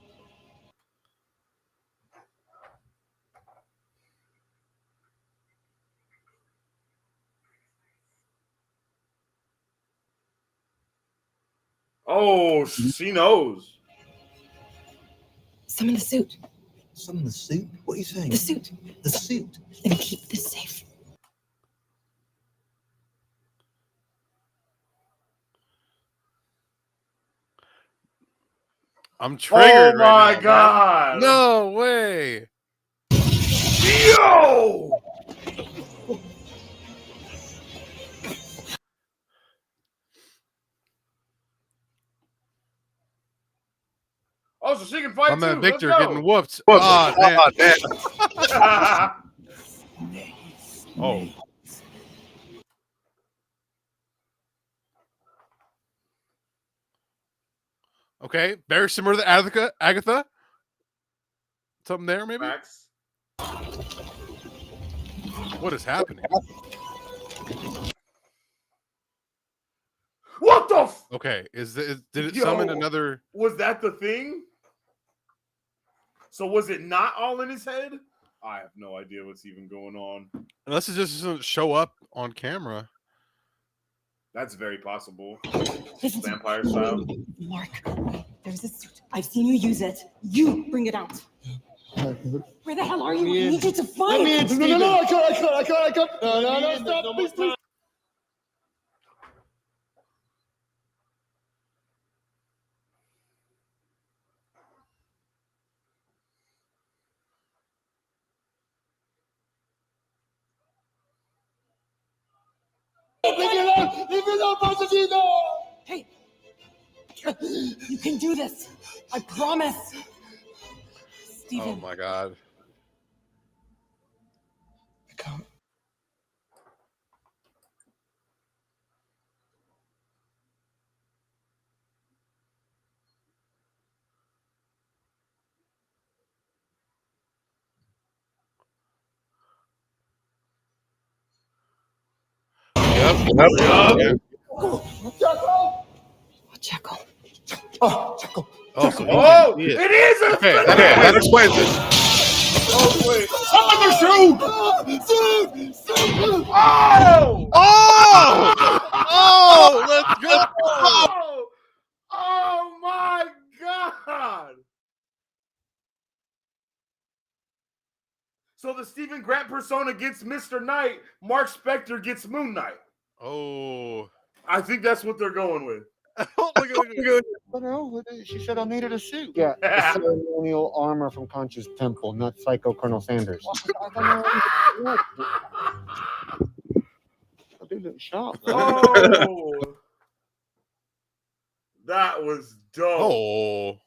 Oh, she knows.
Some in the suit.
Some in the suit? What are you saying?
The suit.
The suit?
Then keep this safe.
I'm triggered
Oh
right
my
now,
god.
man. No way.
Yo. Oh, so she can
My
fight
man
too. Let's
Victor getting
go.
whooped. Ah, damn. Oh. Okay. Very similar to Agatha. Something there, maybe?
Max.
What is happening?
What the f-
Okay. Did it
Yo.
summon another?
Was that the thing? So was it not all in his head? I have no idea what's even going on.
Unless it just doesn't show up on camera.
That's very possible.
Listen to
Vampire
me.
style.
Mark, there's a suit. I've seen you use it. You bring it out. Where the hell are you? I need you to find it.
No, I can't. No, stop, please. Leave me alone, both of you, no!
Hey, you can do this. I promise. Stephen.
Oh my god.
I can't.
Jekyll.
Oh, Jekyll.
Oh, so he
Oh,
can see
it is a
Okay,
FNAF.
that explains it.
Oh wait.
Shoot!
Oh!
Oh! Oh, let's go!
Oh! Oh my God! So the Stephen Grant persona gets Mr. Knight, Marc Spector gets Moon Knight.
Oh.
I think that's what they're going with.
Look at
What the hell? She said I needed a suit. Yeah, the ceremonial armor from Conch's temple, not Psycho Colonel Sanders. I do look sharp.
Oh, that was dope.
Oh.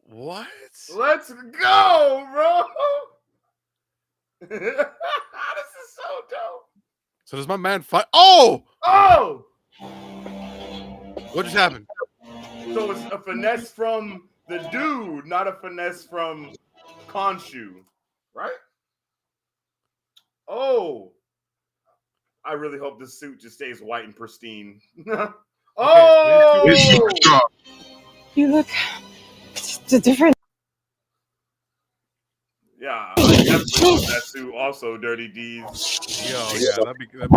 What?
Let's go, bro. This is so dope.
So does my man fight? Oh!
Oh!
What just happened?
So it's a finesse from the dude, not a finesse from Khonshu, right? Oh. I really hope this suit just stays white and pristine. Oh!
You look different.
Yeah, I definitely want that suit. Also, Dirty D's.
Yo, yeah, that'd be good.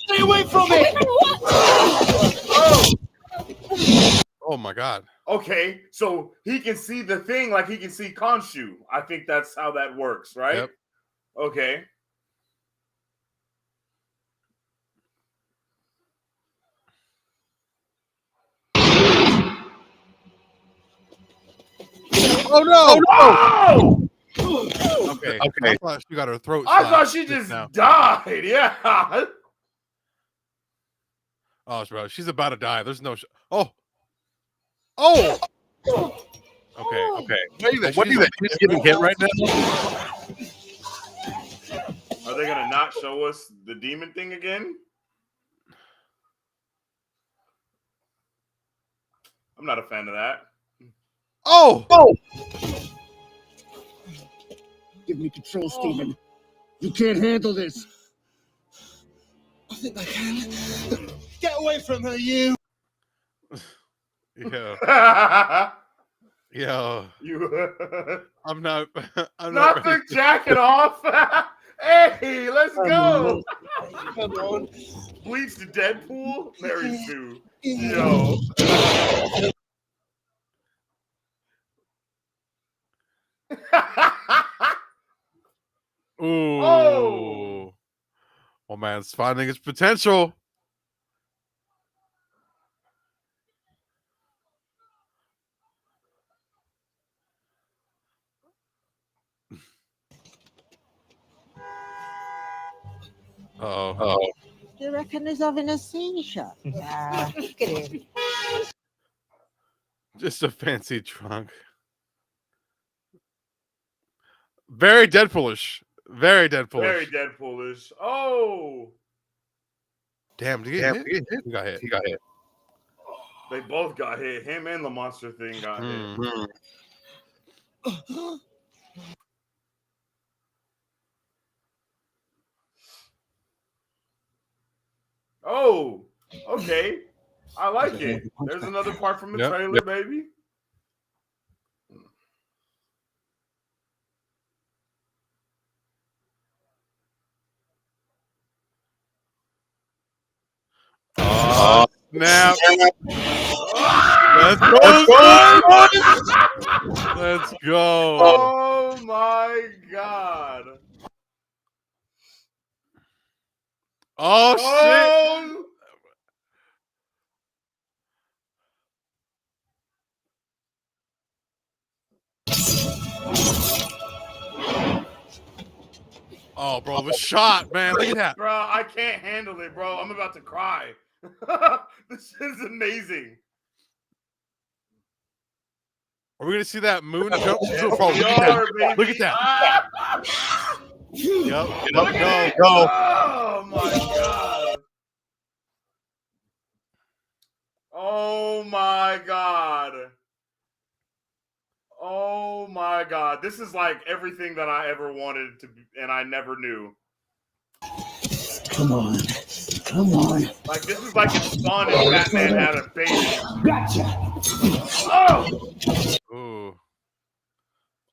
Stay away from me!
Oh!
Oh my God.
Okay, so he can see the thing like he can see Khonshu. I think that's how that works, right?
Yep.
Okay.
Oh no!
Oh!
Okay. I thought she got her throat.
I thought
slashed
she just
now.
died. Yeah.
Oh, bro, she's about to die. There's no. Oh. Oh. Okay. What do you think? She's getting hit right now.
Are they gonna not show us the demon thing again? I'm not a fan of that.
Oh.
Give me control, Stephen. You can't handle this. I think I can. Get away from her, you.
Yeah. Yo.
You.
I'm not. I'm
not the jacket off. Hey, let's go.
Come on.
Bleach to Deadpool. Mary Sue. Yo.
Ooh.
Oh.
Oh man, it's finding its potential. Oh.
Do you reckon he's having a seizure? Nah, look at him.
Just a fancy trunk. Very Deadpoolish. Very Deadpoolish.
Very Deadpoolish. Oh.
Damn, did he get hit? He got hit.
They both got hit. Him and the monster thing got hit. Oh, okay. I like it. There's another part from the trailer, baby.
Oh, snap. Let's go. Let's go.
Oh my God.
Oh, shit. Oh, bro, the shot, man. Look at that.
Bro, I can't handle it, bro. I'm about to cry. This is amazing.
Are we going to see that moon jump?
Yes,
Bro,
we are, baby.
Look at that. Yep.
Go. Oh my God. Oh my God. Oh my God. This is like everything that I ever wanted to be, and I never knew.
Come on. Come on.
Like, this is like if Spawn and Batman had a baby.
Gotcha.
Oh!
Ooh.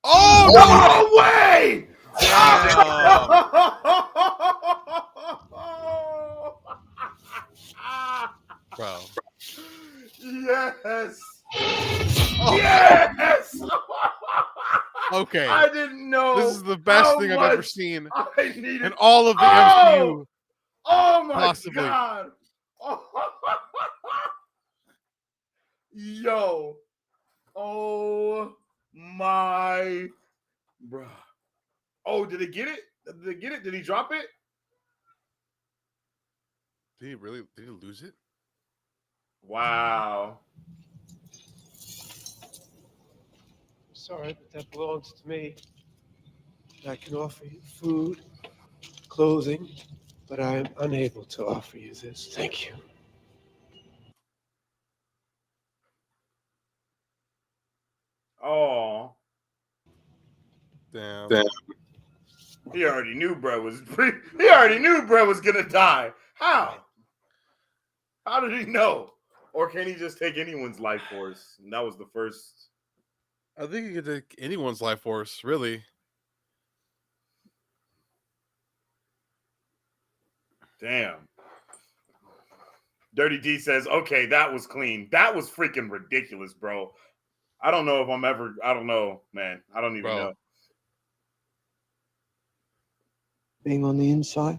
Oh,
No way!
damn. Bro.
Yes!
Oh,
Yes!
okay.
I didn't know.
This is the best
how
thing I've ever
much
seen
I needed.
in all of the
Oh!
MCU.
Oh my
Possibly.
god! Yo! Oh my, bruh! Oh, did it get it? Did it get it? Did he drop it?
Did he lose it?
Wow!
Sorry, but that belongs to me. I can offer you food, clothing, but I am unable to offer you this. Thank you.
Oh,
Damn.
he already knew bro was he already knew bro was gonna die. How? How did he know? Or can he just take anyone's life force? And that was the first.
I think he could take anyone's life force, really.
Damn. Dirty D says, okay, that was clean. That was freaking ridiculous, bro. I don't know if I'm ever, I don't know, man. I don't even know.
Being on the inside?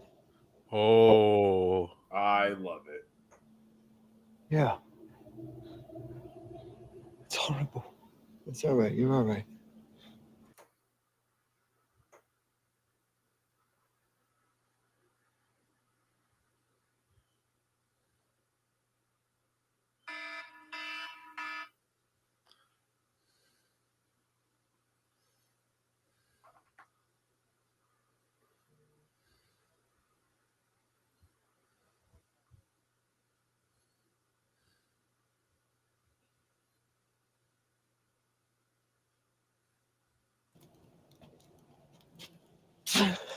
Oh.
I love it.
Yeah. It's horrible. It's all right. You're all right.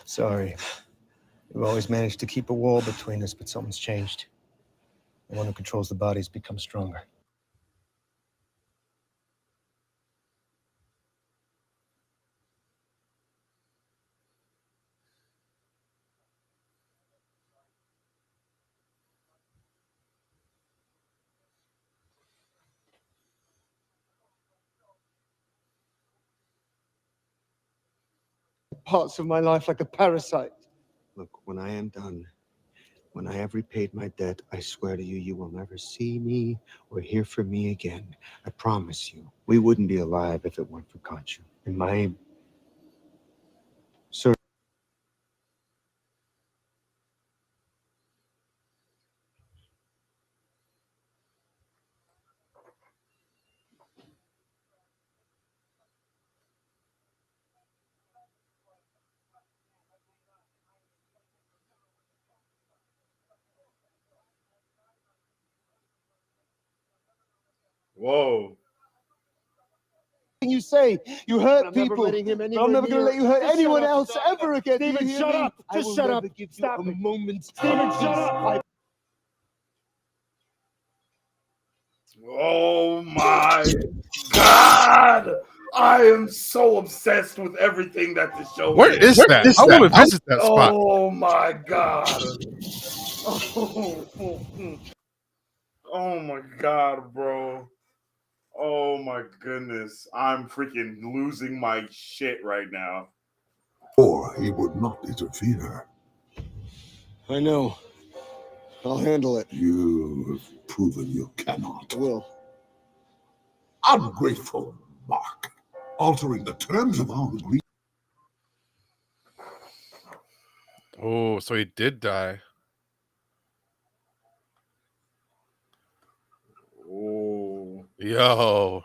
Sorry. We've always managed to keep a wall between us, but something's changed. The one who controls the body's become stronger. Parts of my life like a parasite. Look, when I am done, when I have repaid my debt, I swear to you, you will never see me or hear from me again. I promise you. We wouldn't be alive if it weren't for Kanchu. And my... Sir...
Whoa.
You say you hurt people. I'm never going to let you hurt anyone else ever again. Steven, shut up. Just shut up. Stop a moment. Steven, shut up.
Oh my God. I am so obsessed with everything that the show
Where is that? I want to visit that spot.
Oh my God. Oh my God, bro. Oh my goodness. I'm freaking losing my shit right now.
Or he would not interfere.
I know. I'll handle it.
You have proven you cannot.
I will.
Ungrateful, Mark. Altering the terms of our agreement.
Oh, so he did die.
Oh.
Yo.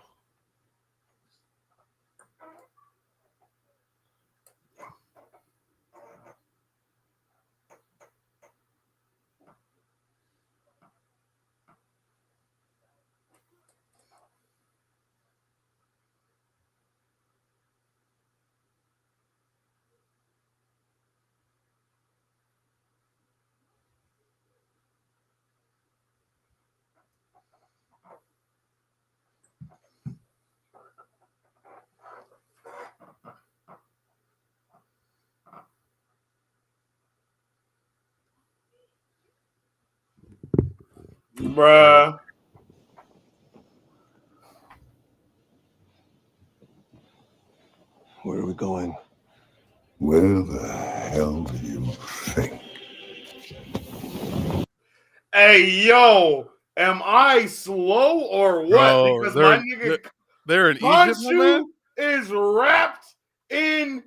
Bruh.
Where are we going?
Where the hell do you think?
Hey, yo, am I slow or what?
Bro,
Because my nigga
they're in Egypt, my man.
Khonshu is wrapped in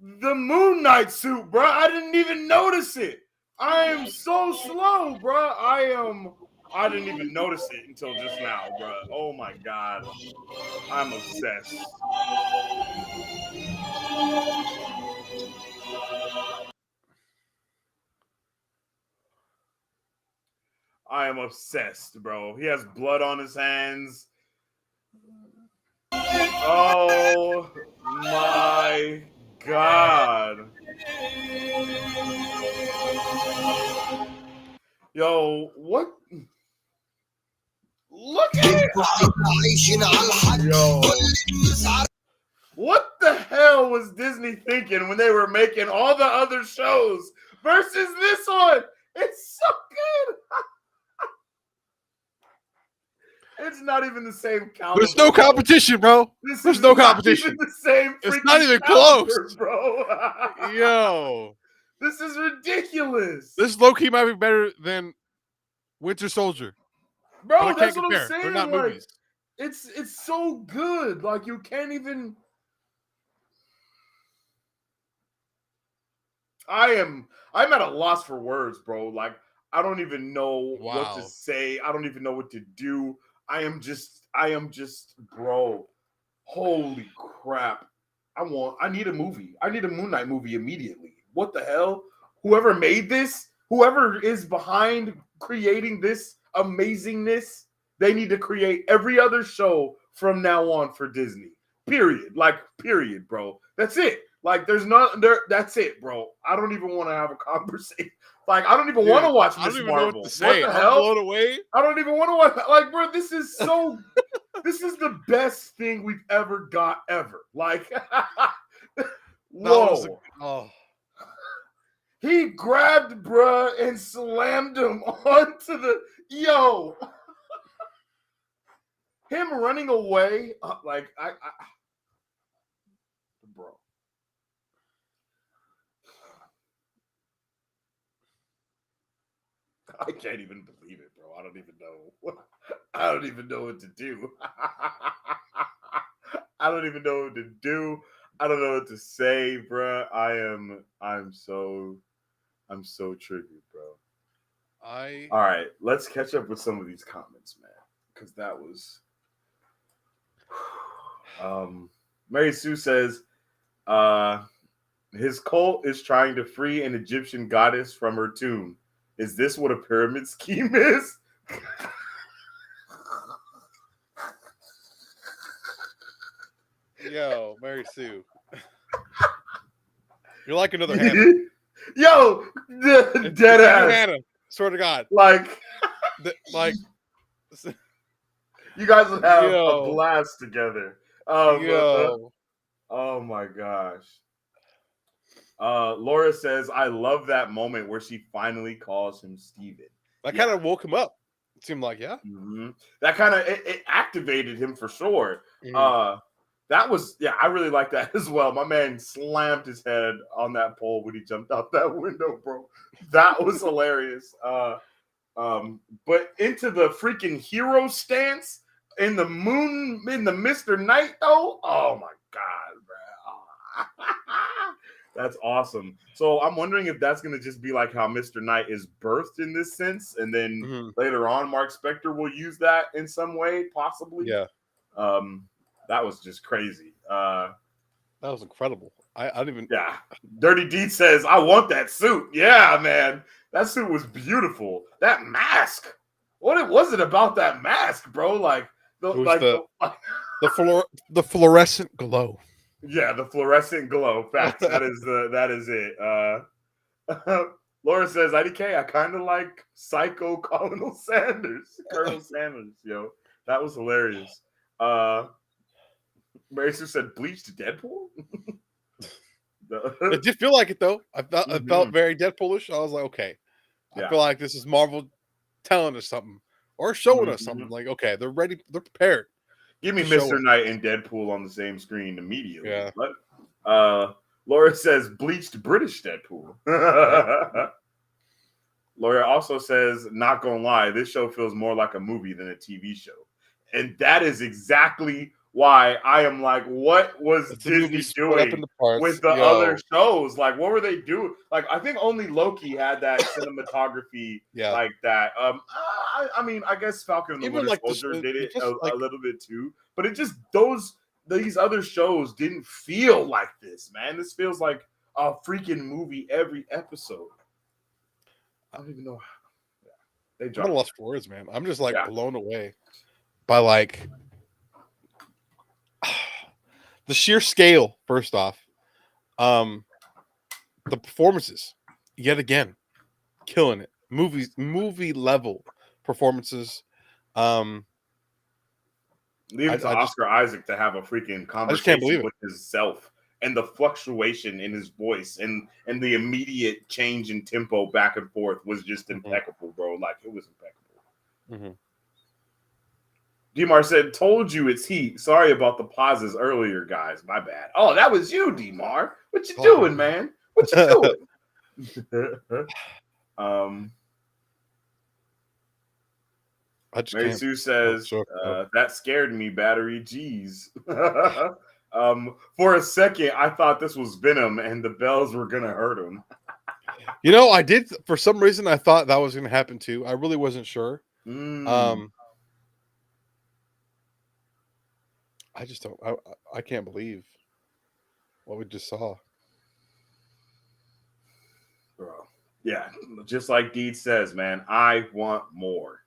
the Moon Knight suit, bro. I didn't even notice it. I am so slow, bro. I didn't even notice it until just now, bro. Oh my god. I'm obsessed. I am obsessed, bro. He has blood on his hands. Oh my god. Yo, what? Look at it. Yo. What the hell was Disney thinking when they were making all the other shows versus this one? It's so good. It's not even the same caliber.
There's no competition, bro. There's no competition.
The same.
It's not even
caliber,
close,
bro.
Yo,
this is ridiculous.
This low key might be better than Winter Soldier,
bro. That's what I'm saying.
They're not
like,
movies.
It's so good. Like you can't even. I'm at a loss for words, bro. Like I don't even know what to say. I don't even know what to do. I am just, bro. Holy crap. I need a movie. I need a Moon Knight movie immediately. What the hell? Whoever made this, whoever is behind creating this amazingness, they need to create every other show from now on for Disney. Period. Like, period, bro. That's it. Like, there's not there. That's it, bro. I don't even want to have a conversation. Like, I don't even want to watch Miss Marvel. What the hell?
I'm blown away.
I don't even want to watch. Like, bro, this is so. This is the best thing we've ever got ever. Like, whoa. He grabbed bruh and slammed him onto the yo. Him running away, like I bro. I can't even believe it, bro. I don't even know. I don't even know what to do. I don't even know what to do. I don't know what to say, bro. I'm so triggered, bro. All right, let's catch up with some of these comments, man, because that was. Mary Sue says, his cult is trying to free an Egyptian goddess from her tomb. Is this what a pyramid scheme is?
Yo, Mary Sue. You're like another Hannah.
Yo, dead ass.
Hannah, swear to God.
Like, you guys would have a blast together. Oh my gosh. Laura says, I love that moment where she finally calls him Steven.
That kind of woke him up. It seemed like, yeah.
Mm-hmm. That kind of it activated him for sure. Mm-hmm. That was, I really like that as well. My man slammed his head on that pole when he jumped out that window, bro. That was hilarious. But into the freaking hero stance in the Mr. Knight, though. Oh my God, bro. That's awesome. So I'm wondering if that's going to just be like how Mr. Knight is birthed in this sense. And then later on, Marc Spector will use that in some way, possibly.
Yeah.
That was just crazy.
That was incredible. I don't even.
Yeah. Dirty D says, I want that suit. Yeah, man. That suit was beautiful. That mask. What was it about that mask, bro? Like,
the fluorescent glow.
Yeah, the fluorescent glow. Facts. that is it. Laura says, IDK, I kind of like Psycho Colonel Sanders. Colonel Sanders, yo. That was hilarious. Mary Sue said, bleach to Deadpool?
It did feel like it, though. I felt very Deadpoolish. I was like, okay. I feel like this is Marvel telling us something. or showing us something like, okay, they're ready, they're prepared.
Give me
to show
Mr.
us.
Knight and Deadpool on the same screen immediately.
Yeah.
But Laura says bleached British Deadpool. Laura also says, not gonna lie, this show feels more like a movie than a TV show. And that is exactly why I am like, what was
It's a movie
Disney
split up
doing
into parts.
with the
Yo.
other shows? Like, what were they doing? Like, I think only Loki had that cinematography
Yeah.
like that. I mean, I guess Falcon and the
Even
Winter
like
Soldier did it
just
a little bit too, but it just these other shows didn't feel like this, man. This feels like a freaking movie every episode. I don't even know. They
I'm at a
dropped.
loss for words, man. I'm just like
Yeah.
blown away by like the sheer scale. First off, the performances, yet again, killing it. Movie level performances.
Leave it to
I just
Oscar Isaac to have a freaking
just can't believe
conversation
it.
with himself, and the fluctuation in his voice and the immediate change in tempo back and forth was just impeccable, bro. Like, it was impeccable. Demar said, told you it's heat. Sorry about the pauses earlier, guys. My bad. Oh, that was you, Demar. What you doing, man? What you doing? Mary Sue says, that scared me, battery. Jeez. For a second, I thought this was Venom and the bells were going to hurt him.
You know, I did, for some reason, I thought that was going to happen too. I really wasn't sure. I just don't, I can't believe what we just saw.
Bro. Yeah, just like Deed says, man, I want more.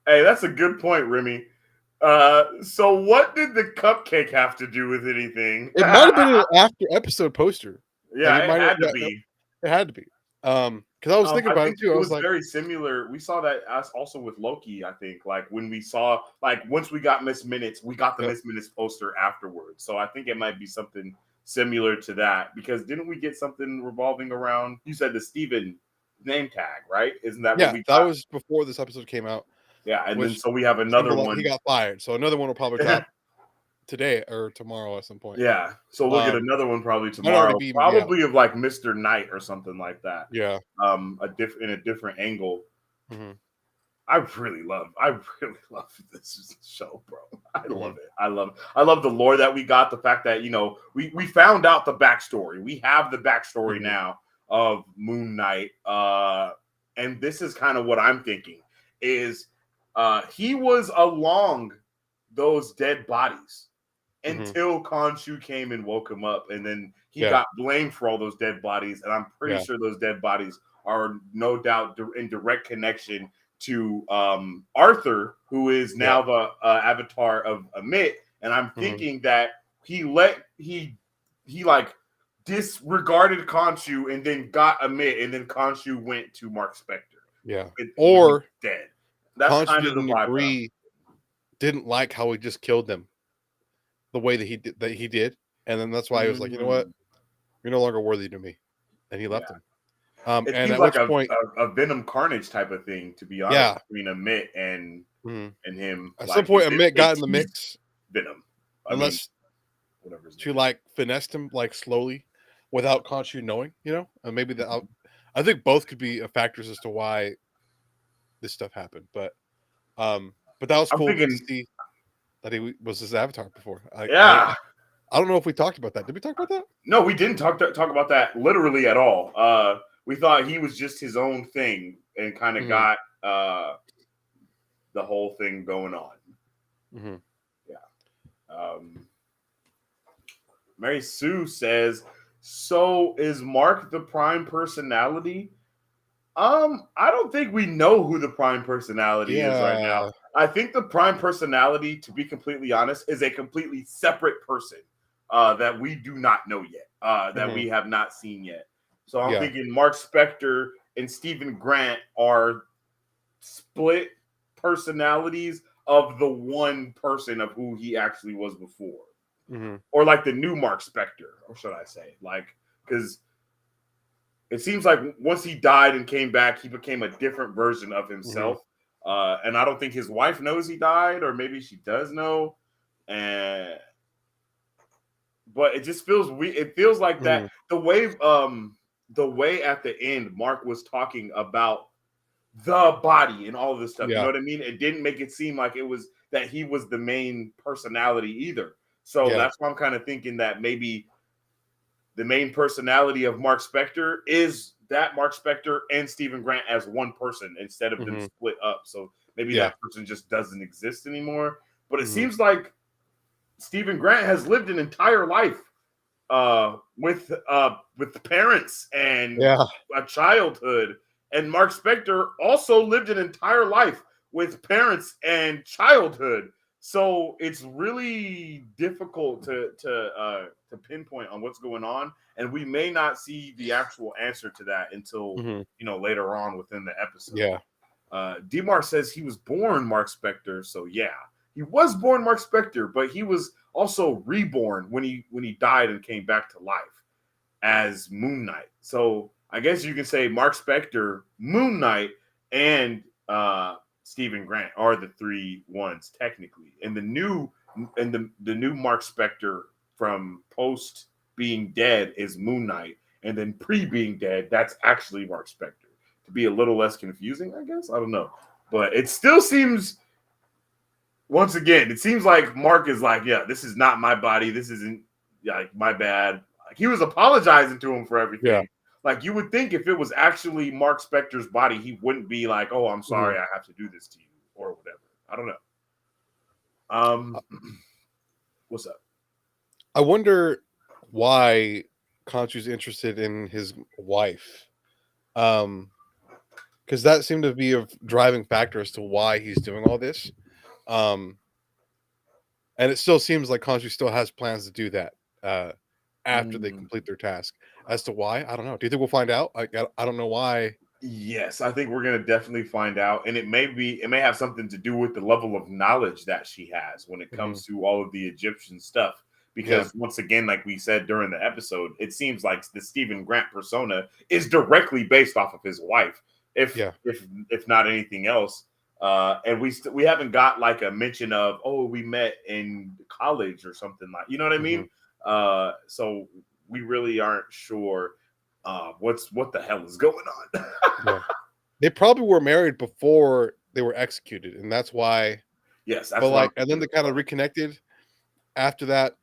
Hey, that's a good point, Remy. So what did the cupcake have to do with anything?
It might have been an after episode poster.
Yeah,
Like,
it had to be.
It had to be. Because I was thinking about it too.
It
I
was
was like,
very similar. We saw that also with Loki, I think. Like, when we saw, like, once we got Miss Minutes, we got the Miss Minutes poster afterwards. So I think it might be something similar to that. Because didn't we get something revolving around? You said the Steven name tag, right? Isn't that what we got?
that was before this episode came out.
Yeah, and then so we have another one.
He got fired. So another one will probably drop today or tomorrow at some point.
Yeah, so we'll get another one probably tomorrow, probably of like Mr. Knight or something like that.
Yeah,
in a different angle. I really love this show, bro. I love it. I love the lore that we got. The fact that, you know, we found out the backstory. We have the backstory now of Moon Knight, and this is kind of what I'm thinking is he was along those dead bodies until Khonshu came and woke him up, and then he got blamed for all those dead bodies. And I'm pretty sure those dead bodies are no doubt in direct connection to Arthur, who is now the avatar of Amit. And I'm thinking that he like disregarded Khonshu and then got Amit, and then Khonshu went to Marc Spector.
Yeah,
or dead. That's
Khonshu
kind of the vibe.
Didn't like how he just killed them the way that he did, and then that's why he was like, you know what, you're no longer worthy to me, and he left him.
It
and
seems
at
like
which point,
a Venom Carnage type of thing, to be honest, between Amit and him.
At some point, Amit got in the mix.
Venom,
unless she like finessed him like slowly, without Khonshu knowing, you know, and maybe that. I think both could be factors as to why this stuff happened, but that was cool to see that he was his avatar before. I don't know if we talked about that. Did we talk about that?
No, we didn't talk about that literally at all. We thought he was just his own thing and kind of got the whole thing going on. Yeah. Mary Sue says, so is Mark the prime personality? I don't think we know who the prime personality is right now. I think the prime personality, to be completely honest, is a completely separate person that we do not know yet, that we have not seen yet. So I'm thinking Marc Spector and Stephen Grant are split personalities of the one person of who he actually was before. Or like the new Marc Spector, or should I say, like, because it seems like once he died and came back, he became a different version of himself. And I don't think his wife knows he died, or maybe she does know. And but it just feels weird. It feels like that the way at the end Mark was talking about the body and all of this stuff. You know
Yeah.
what I mean? It didn't make it seem like it was that he was the main personality either. So
Yeah.
that's why I'm kind of thinking that maybe the main personality of Marc Spector is that Marc Spector and Stephen Grant as one person instead of them split up. So maybe
Yeah.
that person just doesn't exist anymore. But it
Mhm.
seems like Stephen Grant has lived an entire life with parents and
Yeah.
a childhood, and Marc Spector also lived an entire life with parents and childhood. So it's really difficult to pinpoint on what's going on, and we may not see the actual answer to that until later on within the episode.
Yeah.
Demar says he was born Marc Spector, so yeah, he was born Marc Spector, but he was also reborn when he died and came back to life as Moon Knight. So I guess you can say Marc Spector, Moon Knight, and Stephen Grant are the three ones technically. And the new Marc Spector from post being dead is Moon Knight, and then pre being dead, that's actually Marc Spector. To be a little less confusing, I guess. I don't know. But it still seems, once again, it seems like Mark is like, yeah, this is not my body. This isn't like my bad. Like, he was apologizing to him for everything.
Yeah.
Like, you would think if it was actually Marc Spector's body, he wouldn't be like, oh, I'm sorry, I have to do this to you or whatever. I don't know. What's up?
I wonder why Khonshu's interested in his wife. Because that seemed to be a driving factor as to why he's doing all this. And it still seems like Khonshu still has plans to do that after they complete their task. As to why, I don't know. Do you think we'll find out? I don't know why.
Yes, I think we're gonna definitely find out, and it may have something to do with the level of knowledge that she has when it comes to all of the Egyptian stuff. Because once again, like we said during the episode, it seems like the Stephen Grant persona is directly based off of his wife, if not anything else. And we haven't got like a mention of, oh, we met in college or something, like, you know what I mean? So we really aren't sure what the hell is going on.
Yeah. They probably were married before they were executed, and that's why.
Yes, that's
but
what
like, and then they kind of reconnected after that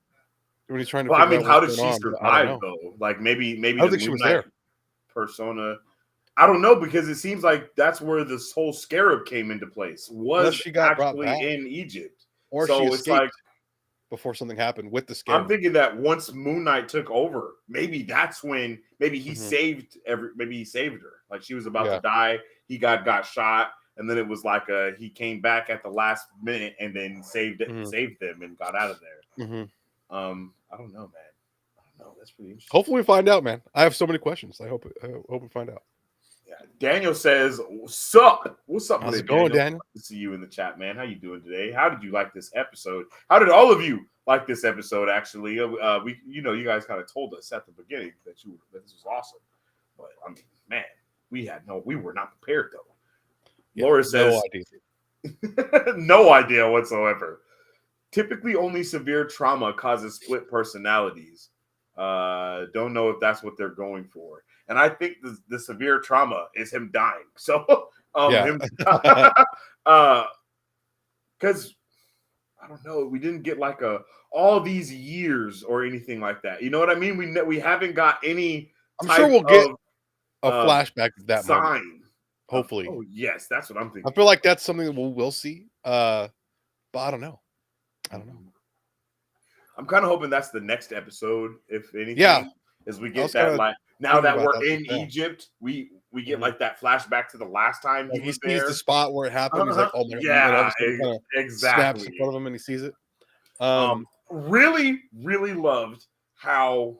when he's trying to
Well, I
figure
mean,
out
how
what's
did
going
she
on. But I don't
survive
know.
though? Like maybe
I
the
don't think she
Moon
was
Knight
there.
persona. I don't know, because it seems like that's where this whole scarab came into place.
Unless
Was
she got brought
actually
back,
in Egypt,
or
so
she
it's
escaped
like
before something happened with the
I'm
scarab.
thinking that once Moon Knight took over, maybe that's when he saved he saved her. Like she was about to die, he got shot, and then it was like he came back at the last minute and then saved them and got out of there. I don't know, man. I don't know. That's pretty interesting.
Hopefully we find out, man. I have so many questions. I hope we find out.
Yeah. Daniel says, "What's up? What's up?
How's
Today,
it going, Daniel?
Nice to see you in the chat, man. How you doing today? How did you like this episode? How did all of you like this episode? Actually, you guys kind of told us at the beginning that this was awesome, but I mean, man, we were not prepared though."
Yeah,
Laura says,
no idea.
no idea whatsoever. Typically, only severe trauma causes split personalities. Don't know if that's what they're going for. And I think the severe trauma is him dying. So, because I don't know, we didn't get like all these years or anything like that. You know what I mean? We haven't got any.
I'm sure we'll get a flashback of that
sign.
moment. Hopefully.
Oh yes, that's what I'm thinking.
I feel like that's something that we'll see. But I don't know.
I'm kind of hoping that's the next episode, if anything.
Yeah.
As we get that, like, now that we're in Egypt, we get like that flashback to the last time
like
he was
sees
there.
the spot where it happened. He's like, oh my
yeah,
God.
exactly.
Snaps in front of him and he sees it.
Really, really loved how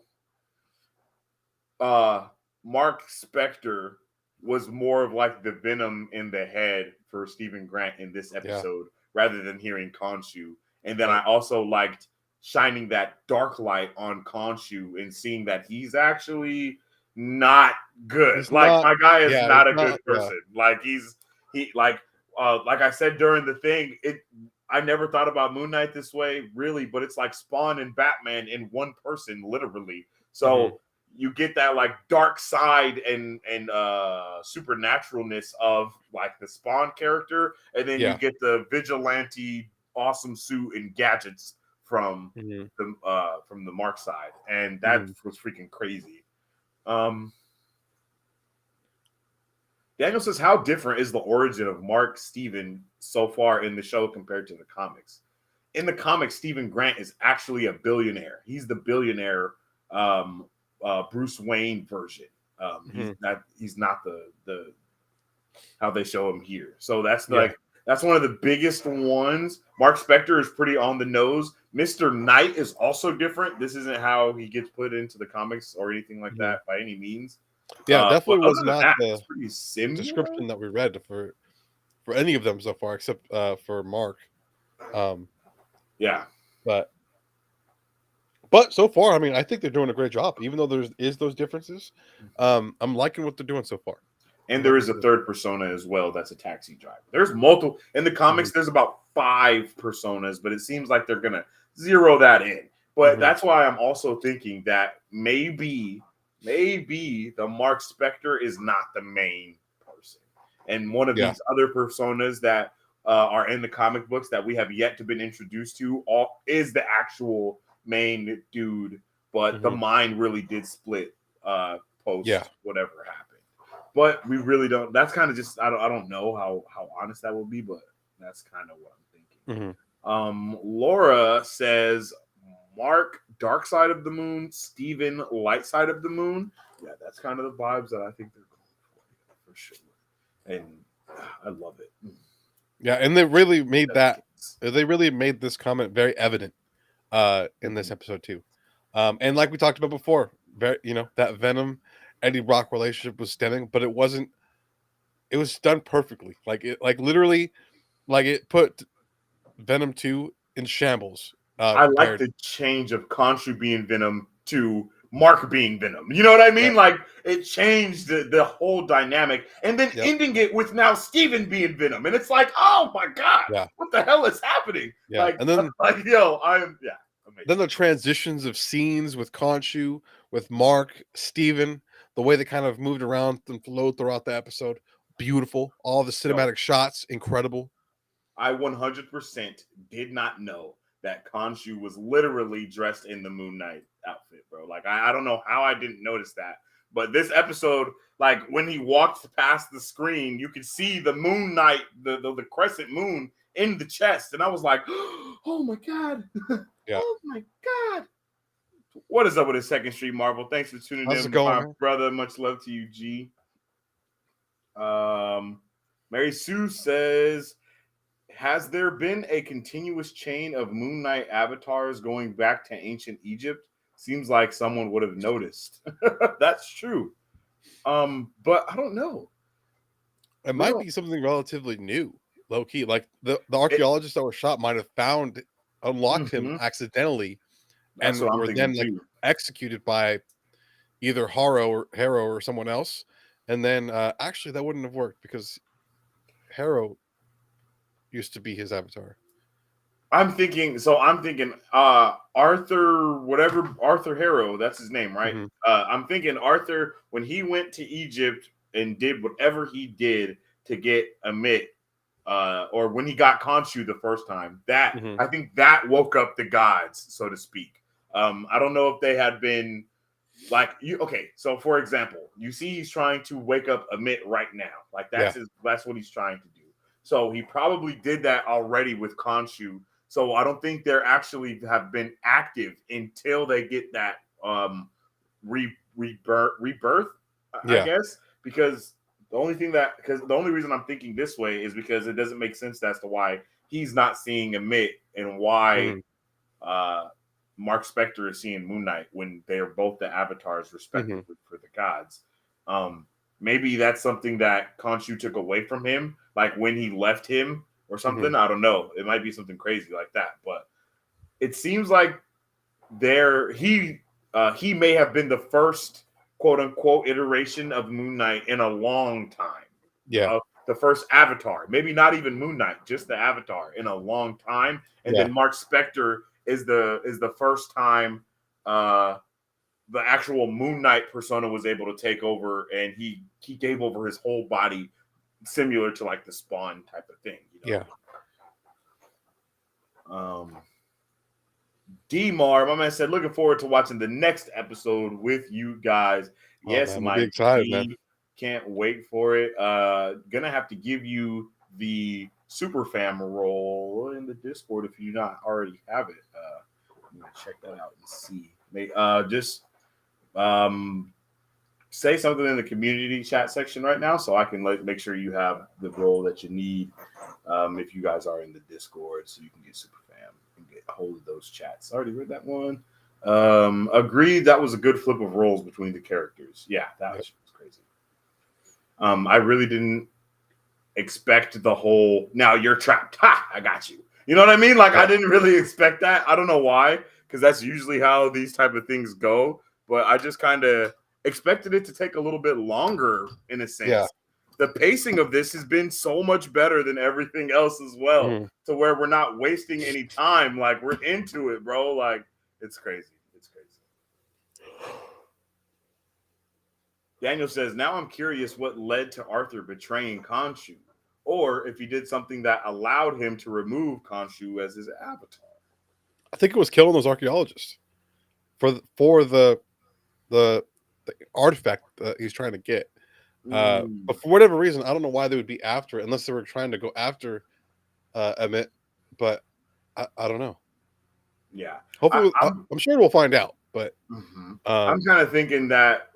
Marc Spector was more of like the venom in the head for Stephen Grant in this episode, rather than hearing Khonshu. And then I also liked shining that dark light on Khonshu and seeing that he's actually not good.
He's
Like
not-
my guy is
yeah,
not a
he's
good
not- yeah.
person. Like like I said during the thing, I never thought about Moon Knight this way, really, but it's like Spawn and Batman in one person, literally. So you get that like dark side and supernaturalness of like the Spawn character, and then you get the vigilante awesome suit and gadgets from the Mark side, and that was freaking crazy. Daniel says, how different is the origin of Mark Steven so far in the show compared to the comics? In the comics, Stephen Grant is actually a billionaire. He's the billionaire Bruce Wayne version. He's not the how they show him here. So that's that's one of the biggest ones. Marc Spector is pretty on the nose. Mr. Knight is also different. This isn't how he gets put into the comics or anything like that by any means.
Yeah, definitely was not
that,
the
pretty similar
description that we read for any of them so far, except for Mark.
Yeah,
but so far, I mean, I think they're doing a great job, even though there's those differences. I'm liking what they're doing so far.
And there is a third persona as well. That's a taxi driver. There's multiple in the comics. There's about 5 personas, but it seems like they're gonna zero that in. But that's why I'm also thinking that maybe the Marc Spector is not the main person, and one of these other personas that are in the comic books that we have yet to been introduced to is the actual main dude. But the mind really did split post whatever happened. But we really don't. That's kind of just I don't know how honest that will be, but that's kind of what I'm thinking. Laura says Mark Dark Side of the Moon, Steven Light Side of the Moon. Yeah, that's kind of the vibes that I think they're going for sure. And I love it.
Yeah, and they really made this comment very evident in this episode too. And like we talked about before, that Venom Eddie Brock relationship was stemming, but it wasn't. It was done perfectly. Literally, it put Venom 2 in shambles.
I like the change of Khonshu being Venom to Mark being Venom. You know what I mean? Like it changed the whole dynamic, and then ending it with now Steven being Venom, and it's like, oh my god, what the hell is happening?
Yeah, and then
amazing.
Then the transitions of scenes with Khonshu, with Mark, Steven, the way they kind of moved around and flowed throughout the episode, beautiful. All the cinematic shots, incredible.
I 100% did not know that Khonshu was literally dressed in the Moon Knight outfit, bro. Like, I don't know how I didn't notice that. But this episode, like, when he walked past the screen, you could see the Moon Knight, the crescent moon in the chest. And I was like, oh, my God. Oh, my God. What is up with the Second Street Marvel? Thanks for tuning
How's
in,
it going,
my
man?
brother. Much love to you, G. Mary Sue says, has there been a continuous chain of Moon Knight avatars going back to ancient Egypt? Seems like someone would have noticed. That's true. But I don't know.
It might be something relatively new, low key. Like the archaeologists that were shot might have unlocked him accidentally,
That's
and
what I'm
were
thinking
then
too.
executed by either Harrow or someone else. And then actually that wouldn't have worked because Harrow used to be his avatar.
I'm thinking Arthur Harrow, that's his name, right? I'm thinking Arthur, when he went to Egypt and did whatever he did to get Amit, or when he got Khonshu the first time, I think that woke up the gods, so to speak. I don't know if they had been like so for example, you see he's trying to wake up Amit right now. Like that's what he's trying to do. So he probably did that already with Khonshu. So I don't think they're actually have been active until they get that rebirth, I guess. Because the only reason I'm thinking this way is because it doesn't make sense as to why he's not seeing Amit and why Marc Spector is seeing Moon Knight when they are both the avatars respectively for the gods. Maybe that's something that Khonshu took away from him, like when he left him or something. I don't know. It might be something crazy like that. But it seems like he may have been the first quote unquote iteration of Moon Knight in a long time.
Yeah.
The first Avatar, maybe not even Moon Knight, just the Avatar in a long time. And then Marc Spector is the first time the actual Moon Knight persona was able to take over, and he gave over his whole body, similar to like the Spawn type of thing. You know?
Yeah.
D-Mar, my man said, looking forward to watching the next episode with you guys. Yes,
man,
my
be excited,
D,
man.
can't wait for it. Gonna have to give you the super fam role in the Discord if you not already have it. I'm gonna check that out and see. Just say something in the community chat section right now, so I can make sure you have the role that you need. If you guys are in the Discord, so you can get super fam and get a hold of those chats. I already read that one. Agreed. That was a good flip of roles between the characters. Yeah, that was crazy. I really didn't expect the whole "now you're trapped. Ha! I got you." You know what I mean? Like I didn't really expect that. I don't know why, because that's usually how these type of things go. But I just kind of expected it to take a little bit longer, in a sense.
Yeah.
The pacing of this has been so much better than everything else as well, to where we're not wasting any time. Like we're into it, bro. Like it's crazy. It's crazy. Daniel says, now I'm curious what led to Arthur betraying Khonshu, or if he did something that allowed him to remove Khonshu as his avatar.
I think it was killing those archaeologists for the artifact that he's trying to get. But for whatever reason, I don't know why they would be after it, unless they were trying to go after Emmett. But I don't know.
Yeah,
hopefully, I'm sure we'll find out. But
I'm kind of thinking that.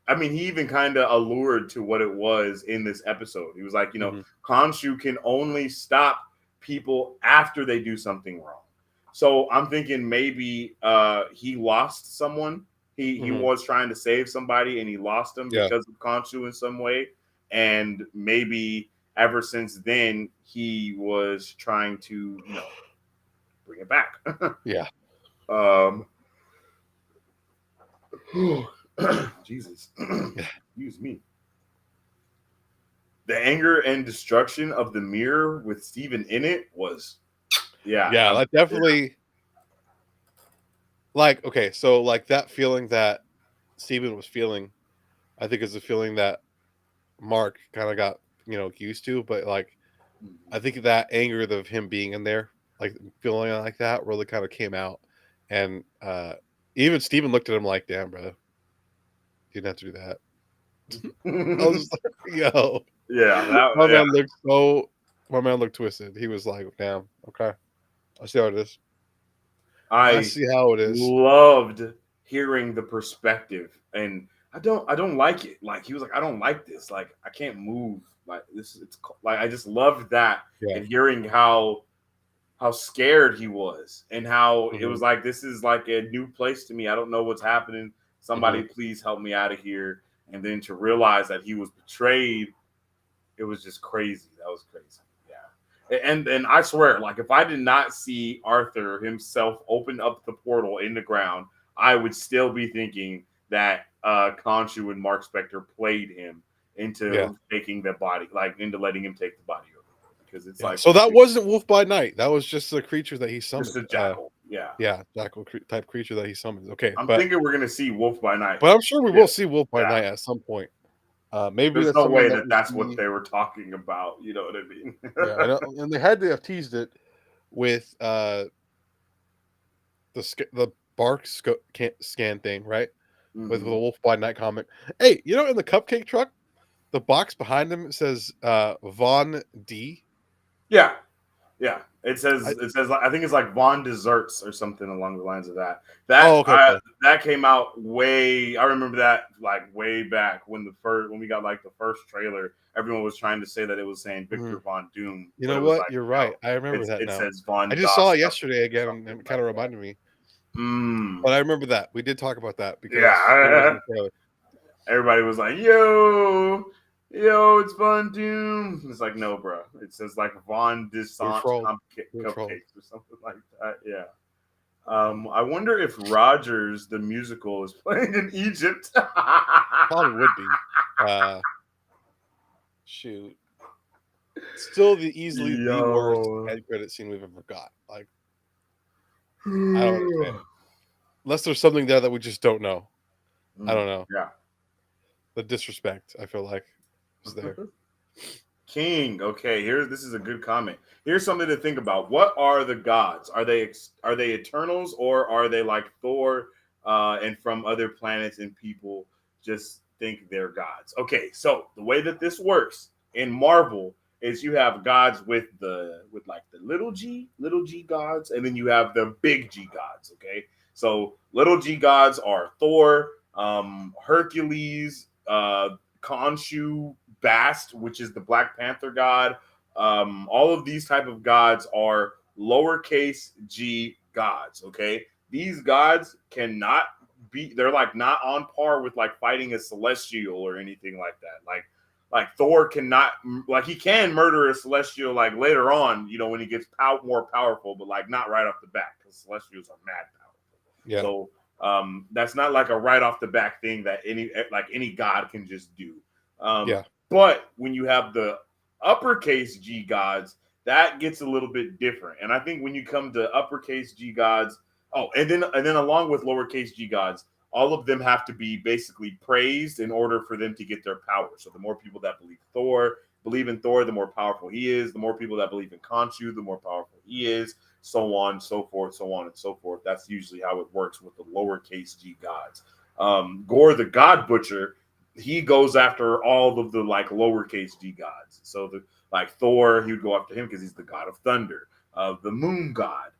I mean, he even kind of allured to what it was in this episode. He was like, Khonshu can only stop people after they do something wrong. So I'm thinking maybe he lost someone. He was trying to save somebody and he lost them because of Khonshu in some way. And maybe ever since then, he was trying to, bring it back.
Yeah.
Jesus. Excuse me. The anger and destruction of the mirror with Steven in it was
that definitely okay, so like that feeling that Steven was feeling, I think is a feeling that Mark kind of got used to, but like I think that anger of him being in there, like feeling like that, really kind of came out, and even Steven looked at him like, "Damn, bro, you didn't have to do that." I was just like, "Yo, my man looked twisted." He was like, "Damn, okay, I see how it is. I see how it is."
Loved hearing the perspective, and I don't like it. Like he was like, "I don't like this. Like I can't move. Like this. It's like I just loved that and hearing how scared he was and how it was like, this is like a new place to me. I don't know what's happening. Somebody please help me out of here." And then to realize that he was betrayed, it was just crazy. That was crazy. Yeah. And I swear, like if I did not see Arthur himself open up the portal in the ground, I would still be thinking that Khonshu and Marc Spector played him into taking the body, like into letting him take the body over. Because it's like,
so that wasn't Wolf by Night. That was just a creature that he summoned.
Just a jackal.
Jackal type creature that he summons. Okay,
I'm thinking we're gonna see Wolf by Night,
but I'm sure we will see Wolf by Night at some point. Maybe
there's
that's
no way that's what they were talking about. You know what I mean?
And they had to have teased it with the bark scan thing, right? With the Wolf by Night comic. Hey, in the cupcake truck, the box behind him says Von D.
Yeah. It says I think it's like Von Desserts or something along the lines of that. That came out way. I remember that like way back when we got like the first trailer. Everyone was trying to say that it was saying Victor Von Doom.
You know what? Like, you're right. I remember that. It says Von. I just saw it yesterday again, and it kind of reminded me. But I remember that we did talk about that because
everybody was like, "Yo, it's Von Doom." It's like, no, bro. It says like Von Descent cupcakes or something like that. Yeah. I wonder if Rogers the musical is playing in Egypt.
Probably would be. Shoot. Still easily the worst end credit scene we've ever got. Like, I don't understand. Unless there's something there that we just don't know. I don't know.
Yeah.
The disrespect, I feel like, is there.
King. Okay, this is a good comment. Here's something to think about. What are the gods? Are they Eternals, or are they like Thor and from other planets, and people just think they're gods? Okay, so the way that this works in Marvel is you have gods with like the little g gods, and then you have the big G gods. Okay, so little g gods are Thor, Hercules, Khonshu, Bast, which is the Black Panther god. All of these type of gods are lowercase g gods. Okay, these gods cannot be. They're like not on par with like fighting a celestial or anything like that. Like Thor cannot, like he can murder a celestial like later on, when he gets more powerful, but like not right off the bat, because celestials are mad powerful.
Yeah.
So that's not like a right off the back thing that any god can just do. But when you have the uppercase G gods, that gets a little bit different. And I think when you come to uppercase G gods, and then along with lowercase G gods, all of them have to be basically praised in order for them to get their power. So the more people that believe in Thor, the more powerful he is. The more people that believe in Khonshu, the more powerful he is. So on, so forth, so on and so forth. That's usually how it works with the lowercase G gods. Gore the God Butcher, he goes after all of the like lowercase G gods. So like Thor, he would go after him because he's the god of thunder. The moon god,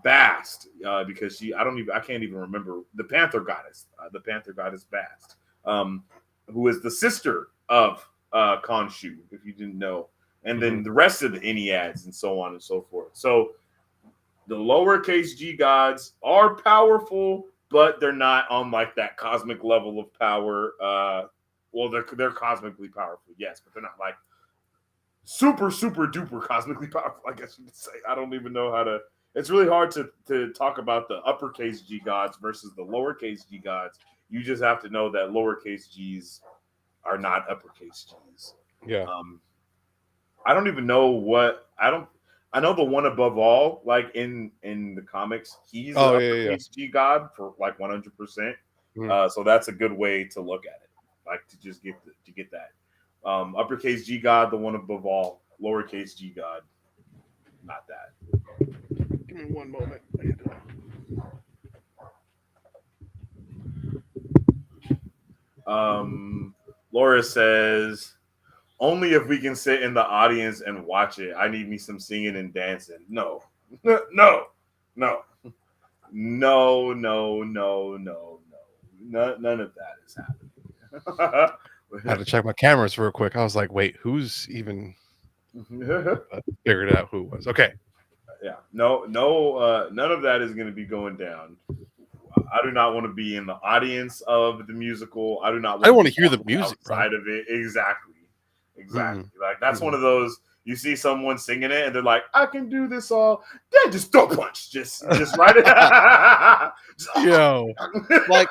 Bast, because I can't even remember the Panther goddess. The Panther goddess Bast, who is the sister of Khonshu, if you didn't know. And then the rest of the Enneads and so on and so forth. So the lowercase G gods are powerful, but they're not on like that cosmic level of power. Well, they're cosmically powerful, yes, but they're not like super, super duper cosmically powerful, I guess you could say. I don't even know how to. It's really hard to talk about the uppercase G gods versus the lowercase G gods. You just have to know that lowercase G's are not uppercase G's.
Yeah.
I don't even know what I know the one above all, like in the comics, he's an uppercase G god for like 100%. So that's a good way to look at it, like to just get that uppercase G god, the one above all, lowercase G god, not that.
Give me one moment.
Laura says, only if we can sit in the audience and watch it. I need me some singing and dancing. No. None of that is happening.
I had to check my cameras real quick. I was like, wait, who's even figured out who it was? Okay.
Yeah. No, none of that is going to be going down. I do not want to be in the audience of the musical. I don't want to
hear the music
outside of it. Exactly. Like that's one of those, you see someone singing it and they're like, I can do this all. Yeah, just throw punch. Just write it.
Yo, like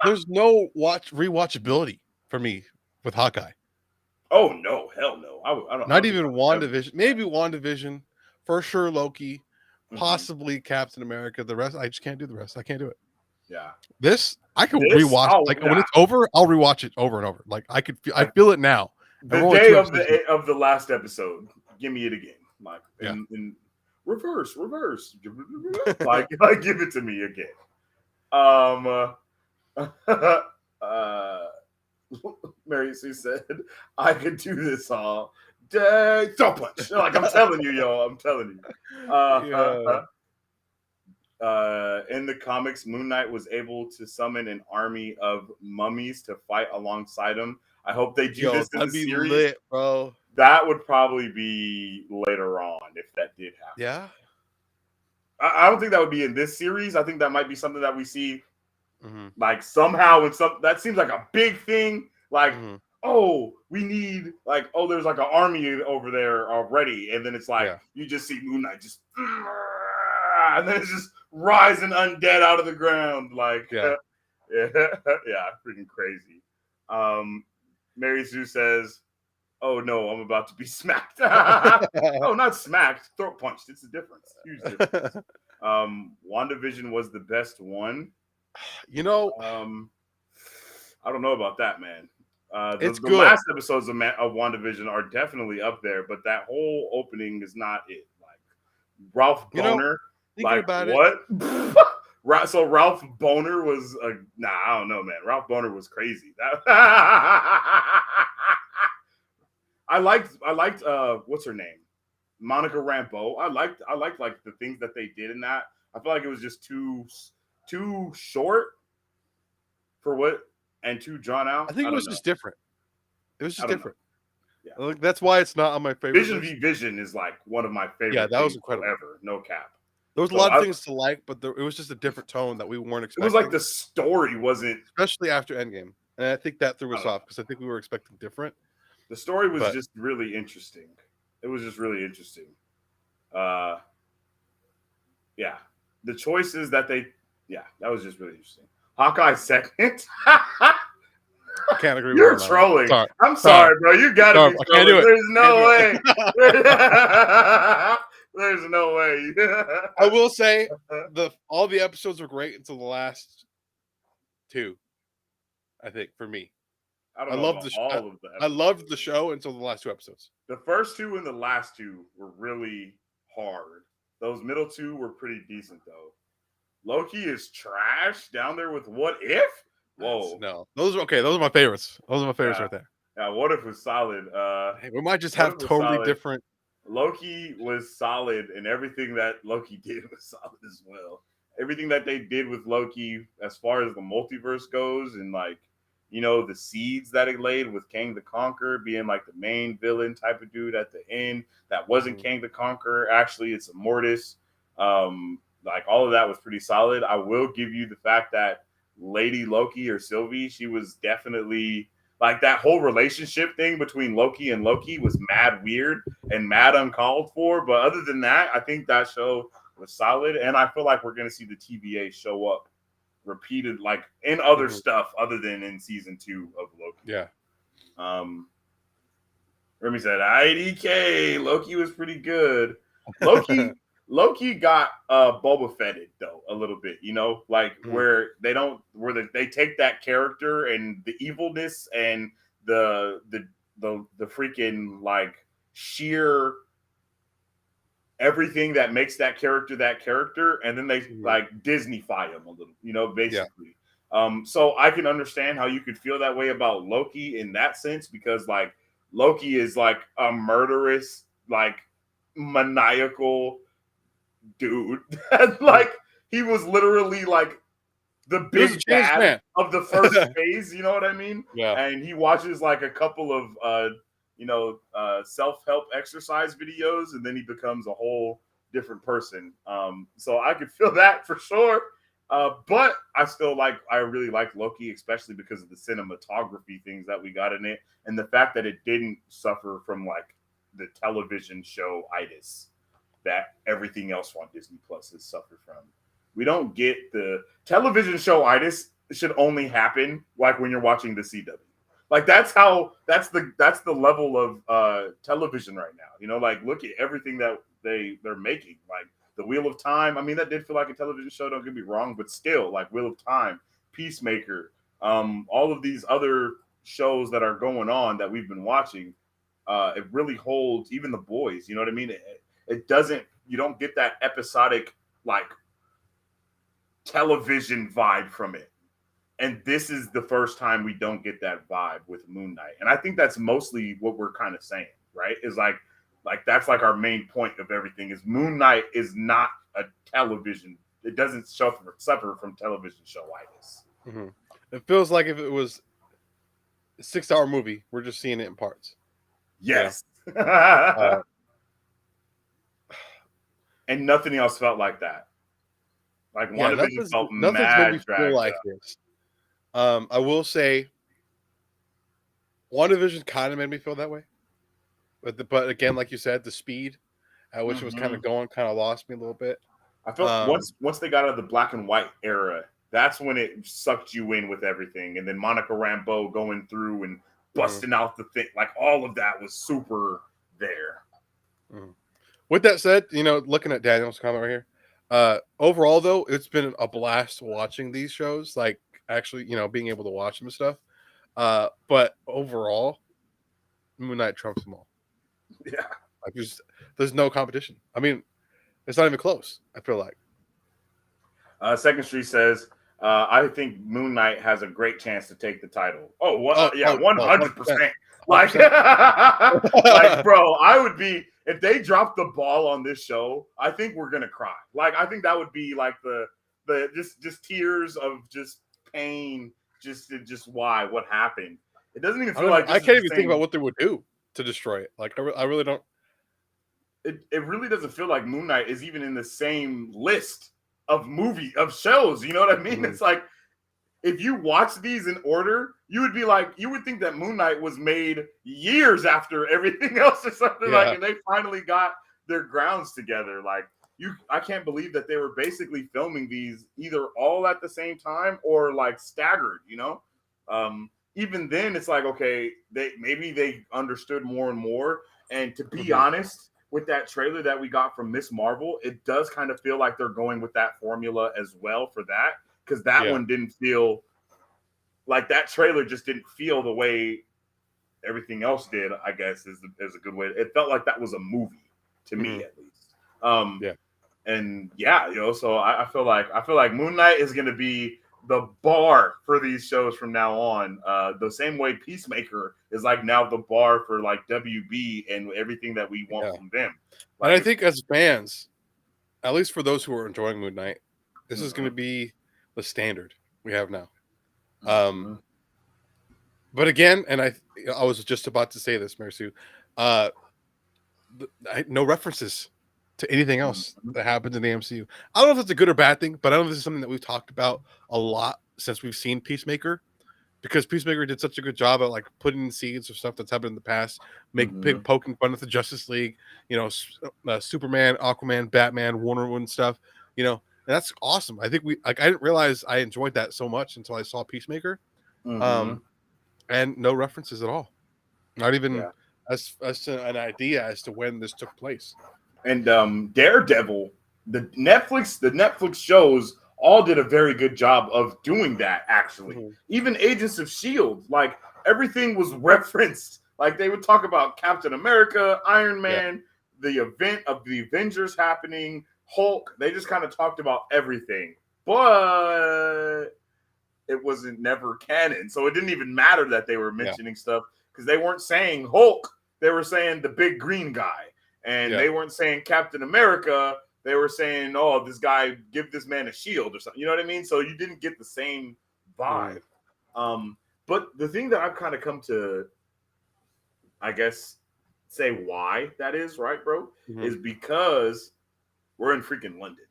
there's no rewatchability for me with Hawkeye.
Oh no, hell no. I don't.
Not even WandaVision. Maybe WandaVision, for sure. Loki, possibly Captain America. The rest, I just can't do the rest. I can't do it.
Yeah.
This I can rewatch. When it's over, I'll rewatch it over and over. Like I feel it now.
The day of the last episode, give me it again, like in reverse, like give it to me again. Mary Sue said, "I could do this all day." So much, like I'm telling you, yo, I'm telling you. In the comics, Moon Knight was able to summon an army of mummies to fight alongside him. I hope they do this in the series,
lit, bro.
That would probably be later on if that did happen.
Yeah,
I don't think that would be in this series. I think that might be something that we see, like somehow. That seems like a big thing. Like, oh, we need there's like an army over there already, and then it's like you just see Moon Knight just, and then it's just rising undead out of the ground, like freaking crazy. Mary Sue says, "Oh no, I'm about to be smacked." Oh, not smacked, throat punched. It's a difference, huge difference. WandaVision was the best one.
You know,
I don't know about that, man.
It's
The
good.
last episodes of WandaVision are definitely up there, but that whole opening is not it. Like Ralph
You know,
Boner,
thinking about it,
what? So Ralph Boner was I don't know, man. Ralph Boner was crazy. I liked what's her name? Monica Rambeau. I liked like the things that they did in that. I feel like it was just too short for what and too drawn out.
I think
I
it
don't
was
know.
just different. It was
I
just
don't
different.
Yeah.
Like, that's why it's not on my favorite
Vision
list.
v Vision is like one of my favorite
Yeah, that was
things
incredible.
ever. No cap.
There was a lot of things to like, but it was just a different tone that we weren't
It
expecting.
was like the story wasn't,
especially after Endgame, and I think that threw us off because I think we were expecting different.
The story was just really interesting. It was just really interesting. Yeah, the choices that that was just really interesting. Hawkeye second.
I can't agree
You're
with you.
trolling.
Sorry.
I'm sorry, bro. You gotta be
I can't do
trolling.
it.
There's no way. There's no way.
I will say all the episodes were great until the last two. I think for me, I loved I loved the show until the last two episodes.
The first two and the last two were really hard. Those middle two were pretty decent though. Loki is trash down there with What If? Whoa.
No, those are okay. Those are my favorites. Those are my favorites right there.
Yeah, What If was solid.
Hey, we might just have totally different.
Loki was solid, and everything that Loki did was solid as well. Everything that they did with Loki, as far as the multiverse goes, and like, you know, the seeds that it laid with Kang the Conqueror being like the main villain type of dude at the end, that wasn't Kang the Conqueror. Actually, it's Immortus. Like all of that was pretty solid. I will give you the fact that Lady Loki or Sylvie, she was definitely like that whole relationship thing between Loki and Loki was mad weird and mad uncalled for. But other than that, I think that show was solid. And I feel like we're going to see the TVA show up repeated, like in other stuff other than in season 2 of Loki.
Yeah.
Remy said, IDK, Loki was pretty good. Loki got Boba Fetted though a little bit, you know, like where they take that character and the evilness and the freaking like sheer everything that makes that character, and then they like Disney-fy him a little, you know, basically. Yeah. So I can understand how you could feel that way about Loki in that sense, because like Loki is like a murderous, like maniacal dude. Like he was literally like the big bad of the first phase, you know what I mean?
Yeah.
And he watches like a couple of self-help exercise videos, and then he becomes a whole different person. So I could feel that for sure. But I really like Loki, especially because of the cinematography things that we got in it, and the fact that it didn't suffer from like the television show itis that everything else on Disney Plus has suffered from. We don't get the television show itis should only happen like when you're watching the CW. Like that's the level of television right now. You know, like look at everything that they're making. Like the Wheel of Time. I mean, that did feel like a television show, don't get me wrong, but still, like Wheel of Time, Peacemaker, all of these other shows that are going on that we've been watching, it really holds, even The Boys, you know what I mean? It doesn't, you don't get that episodic, like, television vibe from it. And this is the first time we don't get that vibe with Moon Knight. And I think that's mostly what we're kind of saying, right? Is like that's like our main point of everything is Moon Knight is not a television. It doesn't suffer from television show-itis.
Mm-hmm. It feels like if it was a 6-hour movie, we're just seeing it in parts.
Yes. And nothing else felt like that. Like WandaVision felt mad dragged like
this. I will say, WandaVision kind of made me feel that way, but again, like you said, the speed at which it was kind of going kind of lost me a little bit.
I felt once they got out of the black and white era, that's when it sucked you in with everything. And then Monica Rambeau going through and busting out the thing, like all of that was super there.
With that said, looking at Daniel's comment right here, overall though, it's been a blast watching these shows. Like actually, being able to watch them and stuff. But overall, Moon Knight trumps them all.
Yeah,
like there's no competition. I mean, it's not even close. I feel like.
Second Street says, I think Moon Knight has a great chance to take the title. Oh, well, yeah, 100%. Like, like, bro, I would be if they dropped the ball on this show. I think we're gonna cry. Like, I think that would be like the just tears of just pain, just what happened. It doesn't even feel like
I can't even think about what they would do to destroy it. Like, I really don't.
It really doesn't feel like Moon Knight is even in the same list of shows. You know what I mean?
Mm-hmm.
It's like if you watch these in order, you would think that Moon Knight was made years after everything else or something and they finally got their grounds together. Like I can't believe that they were basically filming these either all at the same time or like staggered, even then it's like, okay, they understood more and more. And to be honest, with that trailer that we got from Miss Marvel, it does kind of feel like they're going with that formula as well for that, because that one didn't feel like that trailer just didn't feel the way everything else did, I guess is a good way. It felt like that was a movie to me at least. And so I feel like Moon Knight is going to be the bar for these shows from now on. The same way Peacemaker is like now the bar for like WB and everything that we want from them. Like,
and I think as fans, at least for those who are enjoying Moon Knight, this is going to be the standard we have now. But again, and I was just about to say this, Marisu, no references to anything else that happens in the MCU. I don't know if it's a good or bad thing, but I know this is something that we've talked about a lot since we've seen Peacemaker, because Peacemaker did such a good job at like putting seeds of stuff that's happened in the past, poking fun at the Justice League, Superman, Aquaman, Batman, Wonder Woman stuff, and that's awesome. I think I didn't realize I enjoyed that so much until I saw Peacemaker, and no references at all, not even as an idea as to when this took place.
And Daredevil, the Netflix shows all did a very good job of doing that. Actually, even Agents of S.H.I.E.L.D., like everything was referenced. Like they would talk about Captain America, Iron Man, the event of the Avengers happening, Hulk. They just kind of talked about everything, but it wasn't never canon. So it didn't even matter that they were mentioning stuff, because they weren't saying Hulk. They were saying the big green guy. And they weren't saying Captain America. They were saying, oh, this guy, give this man a shield or something. You know what I mean? So you didn't get the same vibe. But the thing that I've kind of come to, I guess, say why that is, right, bro, is because we're in freaking London.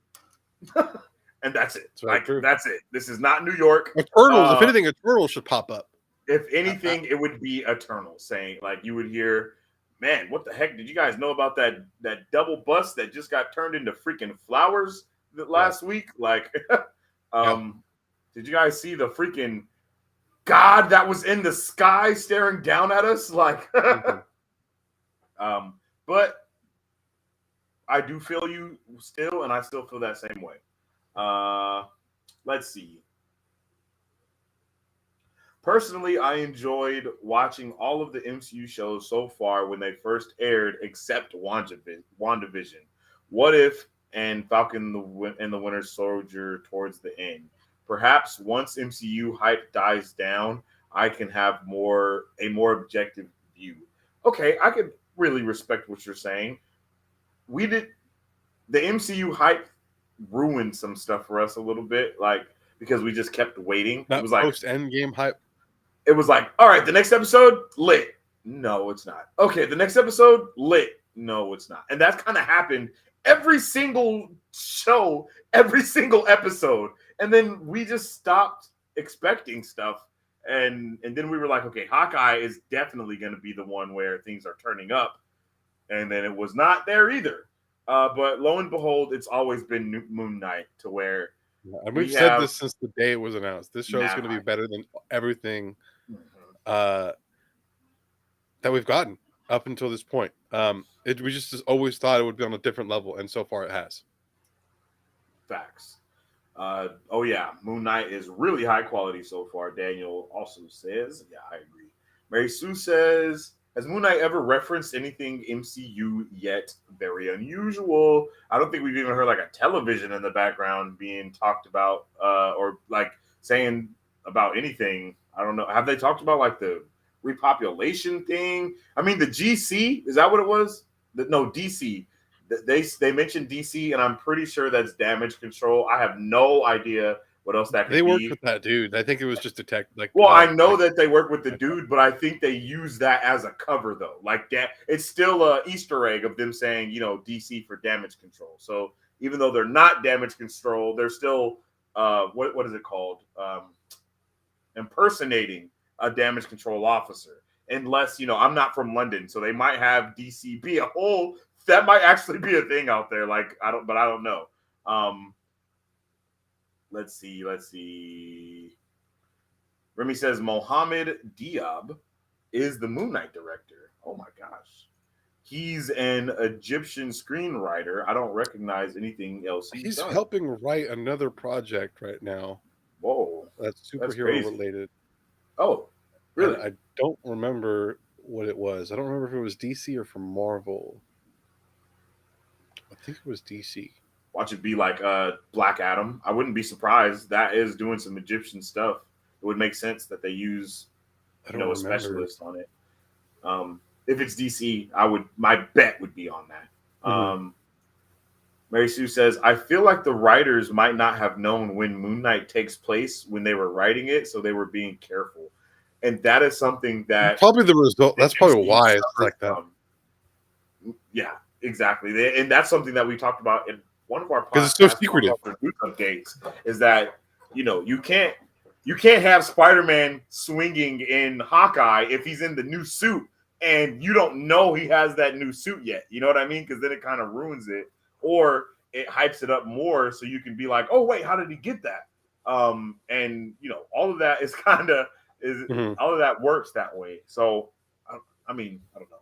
And that's it. That's it. This is not New York.
Eternals, if anything, Eternals should pop up.
If anything, it would be Eternals saying, like, you would hear, man, what the heck? Did you guys know about that double bus that just got turned into freaking flowers last week? Like, did you guys see the freaking God that was in the sky staring down at us? Like, but I do feel you still, and I still feel that same way. Let's see. Personally, I enjoyed watching all of the MCU shows so far when they first aired, except WandaVision, What If, and Falcon and the Winter Soldier towards the end. Perhaps once MCU hype dies down, I can have a more objective view. Okay, I could really respect what you're saying. The MCU hype ruined some stuff for us a little bit, like, because we just kept waiting.
That
it was like
post-Endgame hype.
It was like, all right, the next episode, lit. No, it's not. Okay, the next episode, lit. No, it's not. And that's kind of happened every single show, every single episode. And then we just stopped expecting stuff. And then we were like, okay, Hawkeye is definitely going to be the one where things are turning up. And then it was not there either. But lo and behold, it's always been Moon Knight, to where
And
We
we've said
have
this since the day it was announced. This show is going to be
Mad
better than everything
Eye.
that we've gotten up until this point. We just always thought it would be on a different level, and so far it has.
Facts. Oh yeah, Moon Knight is really high quality so far. Daniel also says, yeah, I agree. Mary Sue says, has Moon Knight ever referenced anything MCU yet? Very unusual. I don't think we've even heard like a television in the background being talked about, or like saying about anything. I don't know. Have they talked about like the repopulation thing? I mean, the GC, is that what it was? No, DC. They mentioned DC, and I'm pretty sure that's damage control. I have no idea what else that could
They worked
be.
with that dude. I think it was just
Well, I know that they work with the dude, but I think they use that as a cover though. Like that, it's still a Easter egg of them saying, DC for damage control. So even though they're not damage control, they're still what is it called? Impersonating a damage control officer. Unless I'm not from London, so they might have DC be a whole. That might actually be a thing out there. Like I don't know. Let's see. Remy says Mohammed Diab is the Moon Knight director. Oh my gosh. He's an Egyptian screenwriter. I don't recognize anything else
he's
done.
helping write another project right now.
Whoa.
That's superhero
crazy.
related.
Oh, really?
And I don't remember what it was. I don't remember if it was DC or from Marvel. I think it was DC.
Watch it be like Black Adam. I wouldn't be surprised. That is doing some Egyptian stuff. It would make sense that they use a specialist on it. If it's DC, my bet would be on that. Mary Sue says, I feel like the writers might not have known when Moon Knight takes place when they were writing it, so they were being careful. And that is something that
probably the result. That's probably why it's like that.
Yeah, exactly. And that's something that we talked about in one of our podcasts.
Because it's so secretive.
Updates is that you can't have Spider-Man swinging in Hawkeye if he's in the new suit and you don't know he has that new suit yet. You know what I mean? Because then it kind of ruins it, or it hypes it up more so you can be like, oh wait, how did he get that? And all of that is kind of all of that works that way. So I mean, I don't know.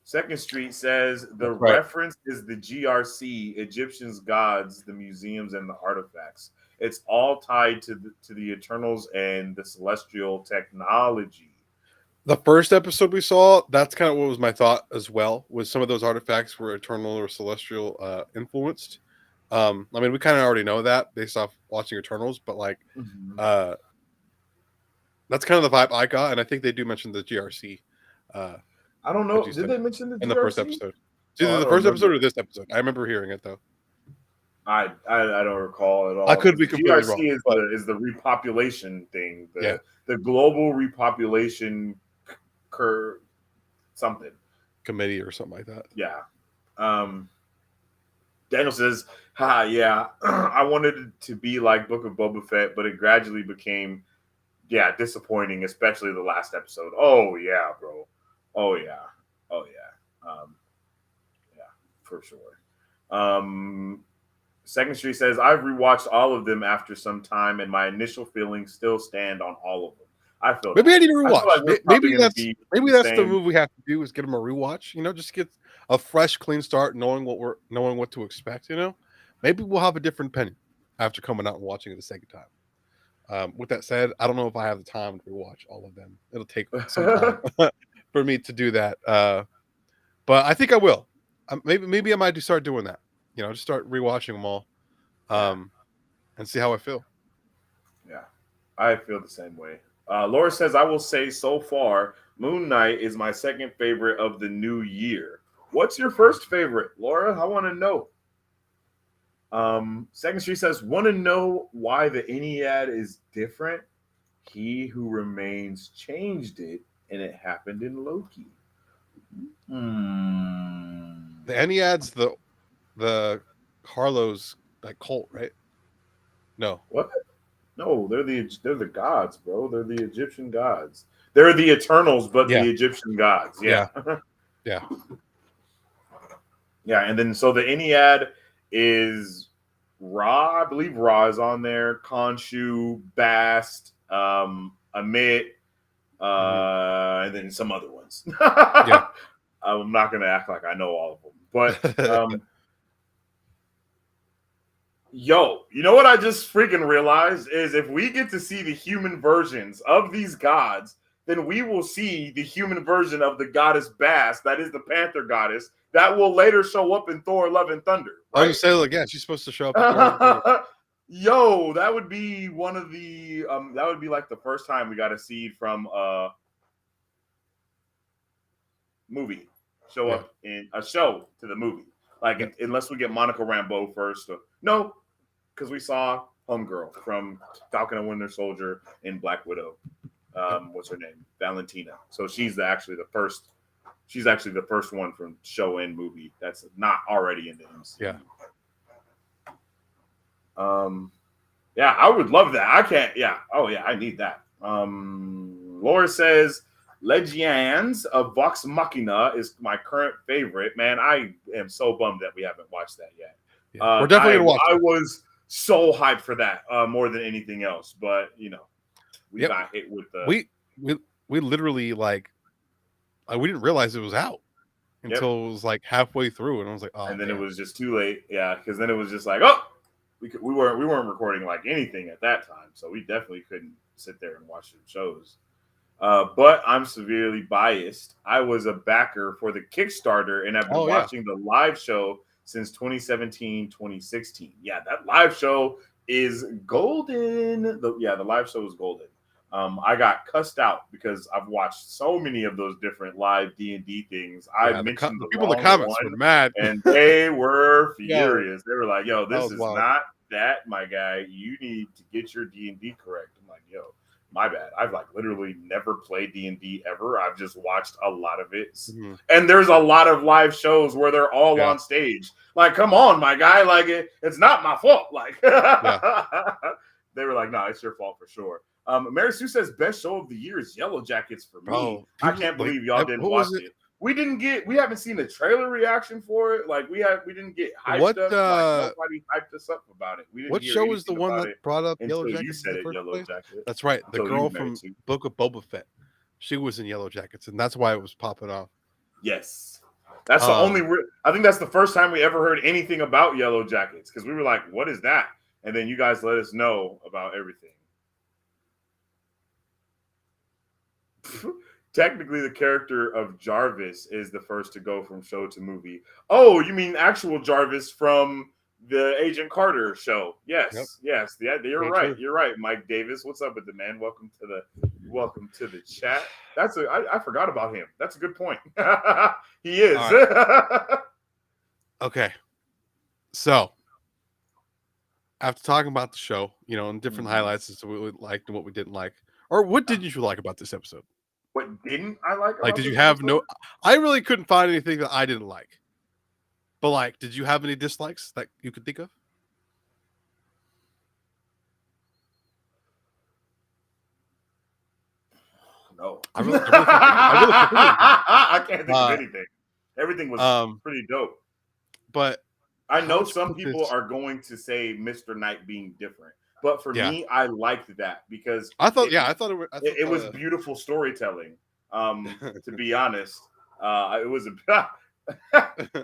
Second Street says the reference is the GRC, Egyptians, gods, the museums, and the artifacts. It's all tied to the Eternals and the celestial technology.
The first episode we saw, that's kind of what was my thought as well, was some of those artifacts were Eternal or celestial influenced. I mean, we kind of already know that based off watching Eternals, but that's kind of the vibe I got, and I think they do mention the GRC.
I don't know. Did they mention the GRC?
In the first episode? It's either the first episode or this episode. I remember hearing it though.
I don't recall at all.
I could be completely
GRC
wrong.
Is the repopulation thing. The global repopulation something
committee or something like that.
Yeah. Daniel says, yeah, I wanted it to be like Book of Boba Fett, but it gradually became disappointing, especially the last episode. Oh yeah, bro. Oh yeah. Yeah, for sure. Second Street says, I've rewatched all of them after some time, and my initial feelings still stand on all of them. I feel
maybe I need to rewatch.
Like
maybe that's the move we have to do is get them a rewatch. Just get a fresh, clean start, knowing what to expect. Maybe we'll have a different opinion after coming out and watching it the second time. With that said, I don't know if I have the time to rewatch all of them. It'll take some time for me to do that. But I think I will. Maybe I might start doing that. Just start rewatching them all, and see how I feel.
Yeah, I feel the same way. Laura says, I will say so far, Moon Knight is my second favorite of the new year. What's your first favorite, Laura? I want to know. Second Street says, want to know why the Ennead is different? He who remains changed it, and it happened in Loki.
The Ennead's the Harlow's cult, right? No.
What? No, they're the gods, bro. They're the Egyptian gods. They're the Eternals, but the Egyptian gods. Yeah.
Yeah.
Yeah, and then so the Ennead is Ra. I believe Ra is on there. Khonshu, Bast, Amit, and then some other ones.
Yeah.
I'm not going to act like I know all of them. But, yo, you know what I just freaking realized is if we get to see the human versions of these gods, then we will see the human version of the goddess Bast, that is the Panther goddess, that will later show up in Thor: Love and Thunder.
I was
Right?
gonna say, like, yeah, she's supposed to show up in Thor: Love and Thunder.
Yo, that would be one of the that would be like the first time we got a seed from a movie show up in a show to the movie. Like unless we get Monica Rambeau first. No, because we saw Homegirl from Falcon and Winter Soldier and Black Widow. What's her name? Valentina. So she's actually the first. She's actually the first one from show and movie that's not already in the MCU.
Yeah.
Yeah, I would love that. I can't. Yeah. Oh yeah, I need that. Laura says Legends of Vox Machina is my current favorite. Man, I am so bummed that we haven't watched that yet.
Yeah. We're definitely gonna watch
I
it.
was so hyped for that more than anything else, but you know, we got hit with the
we literally like we didn't realize it was out until it was like halfway through, and I was like, oh,
and then
damn.
it was just too late. Yeah, because then it was just like, oh, we weren't recording like anything at that time, so we definitely couldn't sit there and watch the shows. But I'm severely biased. I was a backer for the Kickstarter and have been watching the live show since 2017, 2016. Yeah, that live show is golden. The live show is golden. I got cussed out because I've watched so many of those different live D&D things. I mentioned the
people in the comments were mad,
and they were furious. They were like, "Yo, this is
wild.
not that, my guy. You need to get your D&D correct." I'm like, "Yo, my bad. I've like literally never played D&D ever. I've just watched a lot of it, and there's a lot of live shows where they're all on stage. Like, come on, my guy. Like, it's not my fault. Like, they were like, "No, it's your fault for sure." Mary Sue says best show of the year is Yellow Jackets for me.
Bro,
I can't believe y'all didn't watch it. We haven't seen a trailer reaction for it. Like we didn't get hyped up. Like, nobody hyped us up about it. We didn't
what
hear
show was the
anything
one
about
that
it
brought up
until
Yellow
you
Jackets?
said
in the
it,
first
Yellow
place?
Jacket.
That's right. The
Until
girl
you,
from
Mary Sue.
Book of Boba Fett. She was in Yellow Jackets, and that's why it was popping off.
Yes, that's the only. I think that's the first time we ever heard anything about Yellow Jackets because we were like, "What is that?" And then you guys let us know about everything. Technically, the character of Jarvis is the first to go from show to movie. Oh, you mean actual Jarvis from the Agent Carter show? Yes, yes. Yeah, you're right.
True.
You're right, Mike Davis. What's up with the man? Welcome to the chat. I forgot about him. That's a good point. He is.
Right. Okay, so after talking about the show, and different highlights as to what we liked and what we didn't like, or what didn't you like about this episode?
What didn't I like?
Like, did you have I really couldn't find anything that I didn't like. But like, did you have any dislikes that you could think of?
No,
I
can't think of anything. Everything was pretty dope.
But
I know some people are going to say Mr. Knight being different. But for me, I liked that because
I thought
it was beautiful storytelling. To be honest, it was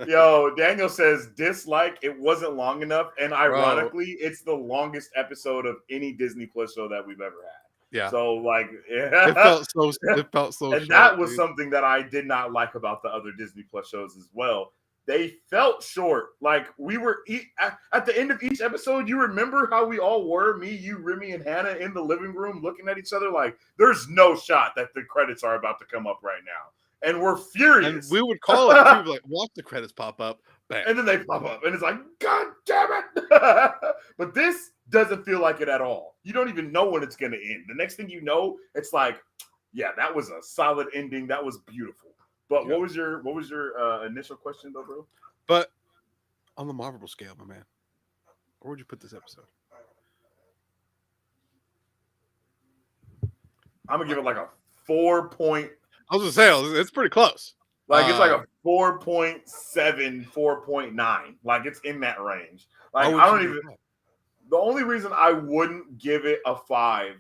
Yo, Daniel says dislike. It wasn't long enough, and ironically, it's the longest episode of any Disney Plus show that we've ever had.
Yeah.
So like,
it felt so.
And
short,
that was
dude.
something that I did not like about the other Disney Plus shows as well. They felt short. Like we were at the end of each episode. You remember how we all were, me, you, Remy, and Hannah, in the living room looking at each other like there's no shot that the credits are about to come up right now. And we're furious.
And we would call it too, like watch the credits pop up, bam.
And then they pop up, and it's like, God damn it! But this doesn't feel like it at all. You don't even know when it's going to end. The next thing you know, it's like, yeah, that was a solid ending. That was beautiful. But what was your initial question, though, bro?
But on the Marvel scale, my man, where would you put this episode?
I'm gonna give it like a 4 point.
I was gonna say it's pretty close.
Like it's like a 4.7, 4.9. Like it's in that range. Like I don't even. The only reason I wouldn't give it a 5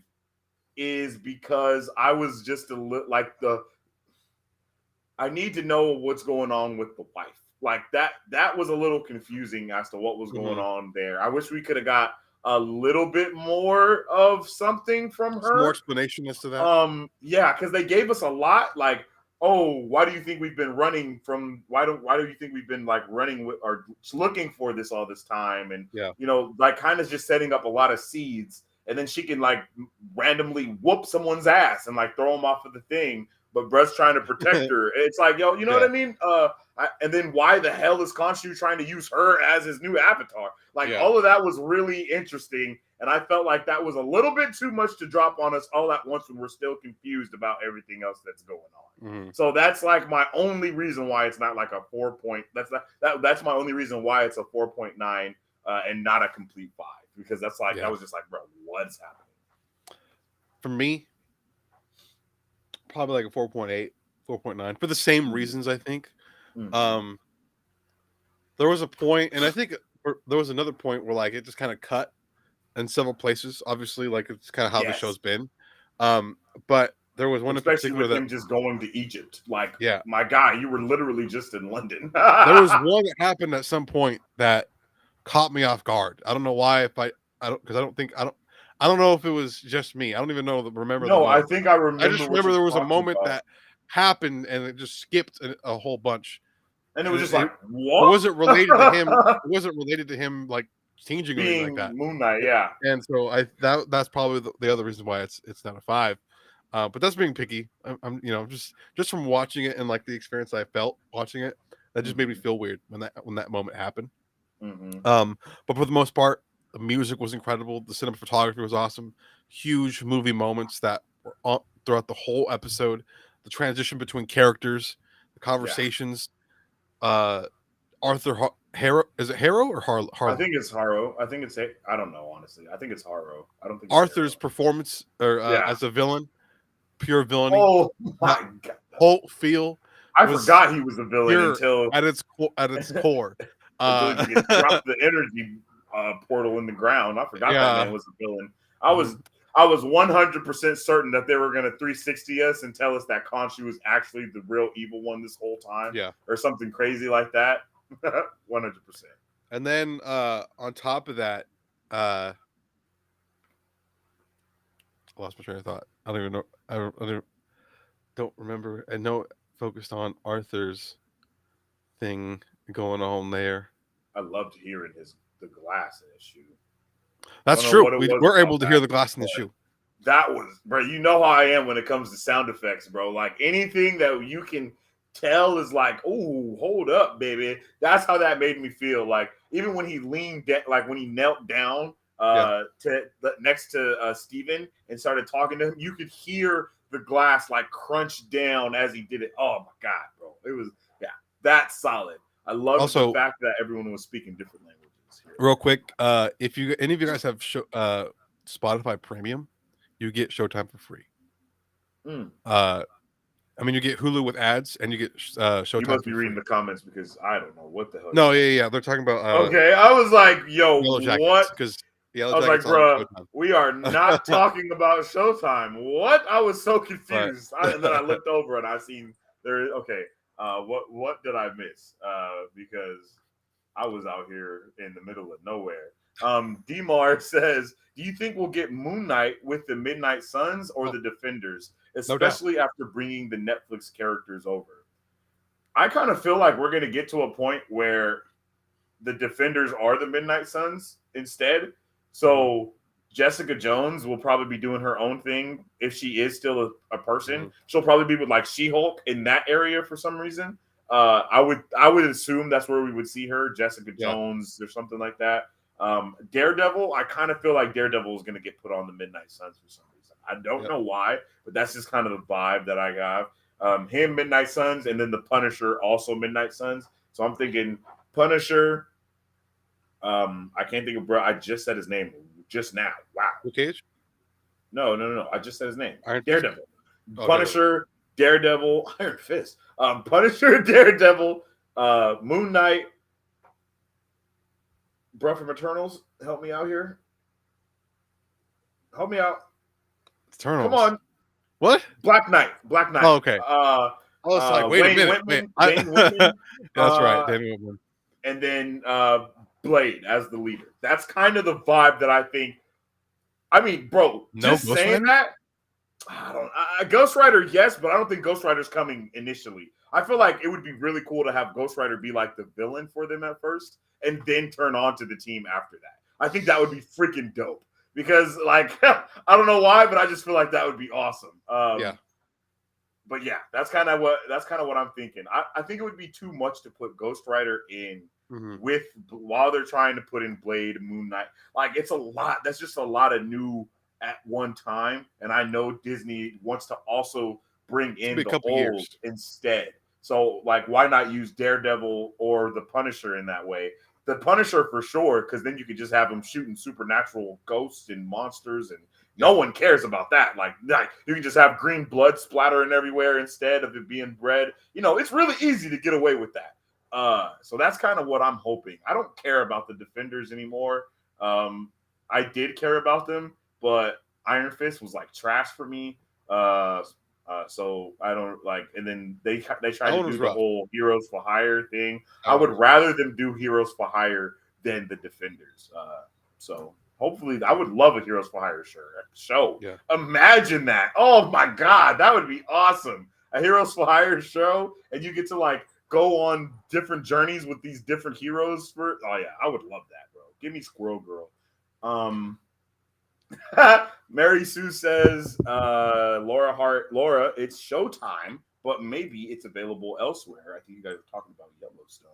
is because I was just like I need to know what's going on with the wife. Like that was a little confusing as to what was going on there. I wish we could have got a little bit more of something from her.
More explanation as to that.
Yeah, because they gave us a lot. Like, oh, why do you think we've been running from? Why do you think we've been like running with or looking for this all this time? And you know, like kind of just setting up a lot of seeds. And then she can like randomly whoop someone's ass and like throw them off of the thing. But Brett's trying to protect her. It's like, yo, you know what I mean? And then why the hell is Khonshu trying to use her as his new avatar? Like all of that was really interesting. And I felt like that was a little bit too much to drop on us all at once when we're still confused about everything else that's going on. So that's like my only reason why it's not like a 4 point. That's my only reason why it's a 4.9 and not a complete 5. Because that's like that was just like, bro, what's happening?
For me, probably like a 4.8, 4.9 for the same reasons, I think. There was a point, and I think there was another point where like it just kind of cut in several places. Obviously, like it's kind of how the show's been. But there was one
especially
in particular
with him just going to Egypt. Like, my guy, you were literally just in London.
There was one that happened at some point that caught me off guard. I don't know why. I don't know if it was just me. I don't even remember.
No, I think I remember.
I just remember there was a moment that happened and it just skipped a whole bunch.
And it was just like, what?
It wasn't related to him. It wasn't related to him like changing or anything like that.
Moon Knight, yeah.
And so that's probably the other reason why it's not a 5. But that's being picky. I'm just from watching it and like the experience I felt watching it, that just made me feel weird when that moment happened. But for the most part, the music was incredible. The cinematography was awesome. Huge movie moments that were throughout the whole episode. The transition between characters, the conversations. Arthur Harrow, is it Harrow or Harlow?
I think it's Harrow. I think it's I don't know, honestly. I think it's Harrow. I don't think
Arthur's performance as a villain, pure villainy.
Oh my god,
whole feel.
I forgot he was a villain until
at its core.
Until he dropped the energy portal in the ground. I forgot that man was a villain. I was 100% certain that they were going to 360 us and tell us that Khonshu was actually the real evil one this whole time. Or something crazy like that. 100%.
And then on top of that, I lost my train of thought. I don't even know. I don't remember. I know it focused on Arthur's thing going on there.
I loved hearing the glass in his shoe.
That's true. We're able to hear the glass in the shoe.
That was, bro. You know how I am when it comes to sound effects, bro. Like anything that you can tell is like, oh, hold up, baby. That's how that made me feel. Like even when he like when he knelt down next to Steven and started talking to him, you could hear the glass like crunch down as he did it. Oh my god, bro. It was that's solid. I love the fact that everyone was speaking different languages here.
Real quick, if any of you guys have Spotify Premium, you get Showtime for free. I mean, you get Hulu with ads, and you get Showtime.
You must be reading the comments because I don't know what the hell.
No, yeah, they're talking about.
Okay, I was like, "Yo, what?"
Because
I was like, "Bro, we are not talking about Showtime." What? I was so confused. And then I looked over and I seen there. Okay, what did I miss? Because I was out here in the middle of nowhere. Demar says, "Do you think we'll get Moon Knight with the Midnight Suns or the Defenders, especially after bringing the Netflix characters over?" I kind of feel like we're going to get to a point where the Defenders are the Midnight Suns instead. So Jessica Jones will probably be doing her own thing if she is still a person. She'll probably be with like She-Hulk in that area for some reason. I would assume that's where we would see her, Jessica Jones or something like that. Daredevil, I kind of feel like Daredevil is going to get put on the Midnight Suns for some reason. I don't know why, but that's just kind of the vibe that I got. Him, Midnight Suns, and then the Punisher, also Midnight Suns. So I'm thinking Punisher. I can't think of bro. I just said his name just now. Wow.
Luke Cage?
No. I just said his name.
Iron
Daredevil. Punisher, Daredevil, Iron Fist, Punisher, Daredevil, Moon Knight. Bro from Eternals, help me out here. Help me out.
Eternals.
Come on.
What?
Black Knight. Black Knight.
Oh, okay. I was like, wait a minute.
Dane Whitman.
That's right, Dane Whitman.
And then Blade as the leader. That's kind of the vibe that I think. I mean, bro, just saying that. I don't. Ghost Rider, yes, but I don't think Ghost Rider's coming initially. I feel like it would be really cool to have Ghost Rider be like the villain for them at first, and then turn on to the team after that. I think that would be freaking dope because, like, I don't know why, but I just feel like that would be awesome.
Yeah.
But yeah, that's kind of what I'm thinking. I think it would be too much to put Ghost Rider in with while they're trying to put in Blade, Moon Knight. Like, it's a lot. That's just a lot of new at one time, and I know Disney wants to also bring in the old instead. So, like, why not use Daredevil or the Punisher in that way? The Punisher for sure, because then you could just have him shooting supernatural ghosts and monsters, and no one cares about that. Like you can just have green blood splattering everywhere instead of it being red. You know, it's really easy to get away with that. So that's kind of what I'm hoping. I don't care about the Defenders anymore. I did care about them, but Iron Fist was like trash for me. So I don't like. And then they tried to do the whole Heroes for Hire thing. I would rather them do Heroes for Hire than the Defenders. So hopefully, I would love a Heroes for Hire show.
Yeah.
Imagine that. Oh my God, that would be awesome. A Heroes for Hire show, and you get to like go on different journeys with these different heroes. Oh yeah, I would love that, bro. Give me Squirrel Girl. Mary Sue says, Laura, it's Showtime, but maybe it's available elsewhere. I think you guys are talking about Yellowstone.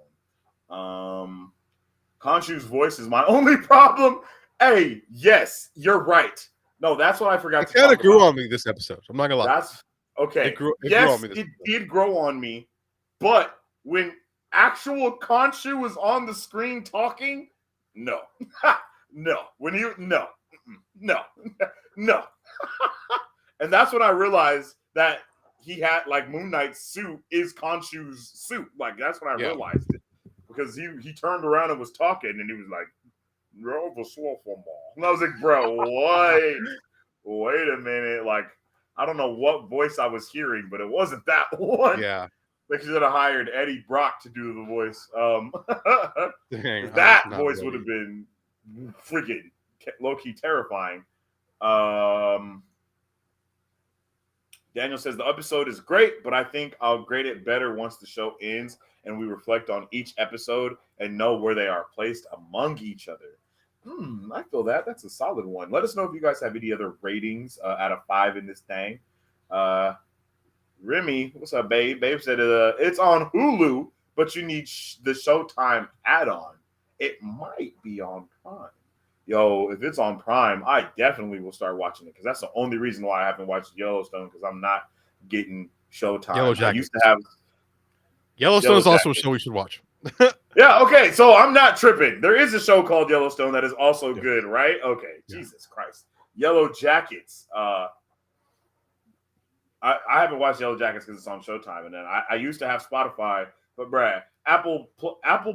Khonshu's voice is my only problem. Hey, yes, you're right. No, that's what I forgot to talk about. It kind of
grew on me this episode. I'm not gonna lie.
That's okay.
It grew
yes,
on me
it did grow on me, but when actual Khonshu was on the screen talking, no. No. No. And that's when I realized that he had like Moon Knight's suit is Khonshu's suit. Like that's when I realized it. Because he turned around and was talking and he was like, and I was like, bro, wait a minute. Like, I don't know what voice I was hearing, but it wasn't that one.
Yeah.
They should have hired Eddie Brock to do the voice.
Dang,
that voice would have been freaking low-key terrifying. Daniel says the episode is great, but I think I'll grade it better once the show ends and we reflect on each episode and know where they are placed among each other. I feel that. That's a solid one. Let us know if you guys have any other ratings out of 5 in this thing. Remy, what's up, babe? Babe said it's on Hulu, but you need the Showtime add-on. It might be on Prime. Yo, if it's on Prime, I definitely will start watching it because that's the only reason why I haven't watched Yellowstone because I'm not getting Showtime.
Yellow Jackets.
I used to have
Yellowstone is also a show we should watch.
Yeah, okay, so I'm not tripping. There is a show called Yellowstone that is also good, right? Okay, Jesus Christ. Yellow Jackets. I haven't watched Yellow Jackets because it's on Showtime, and then I used to have Spotify, but Brad, Apple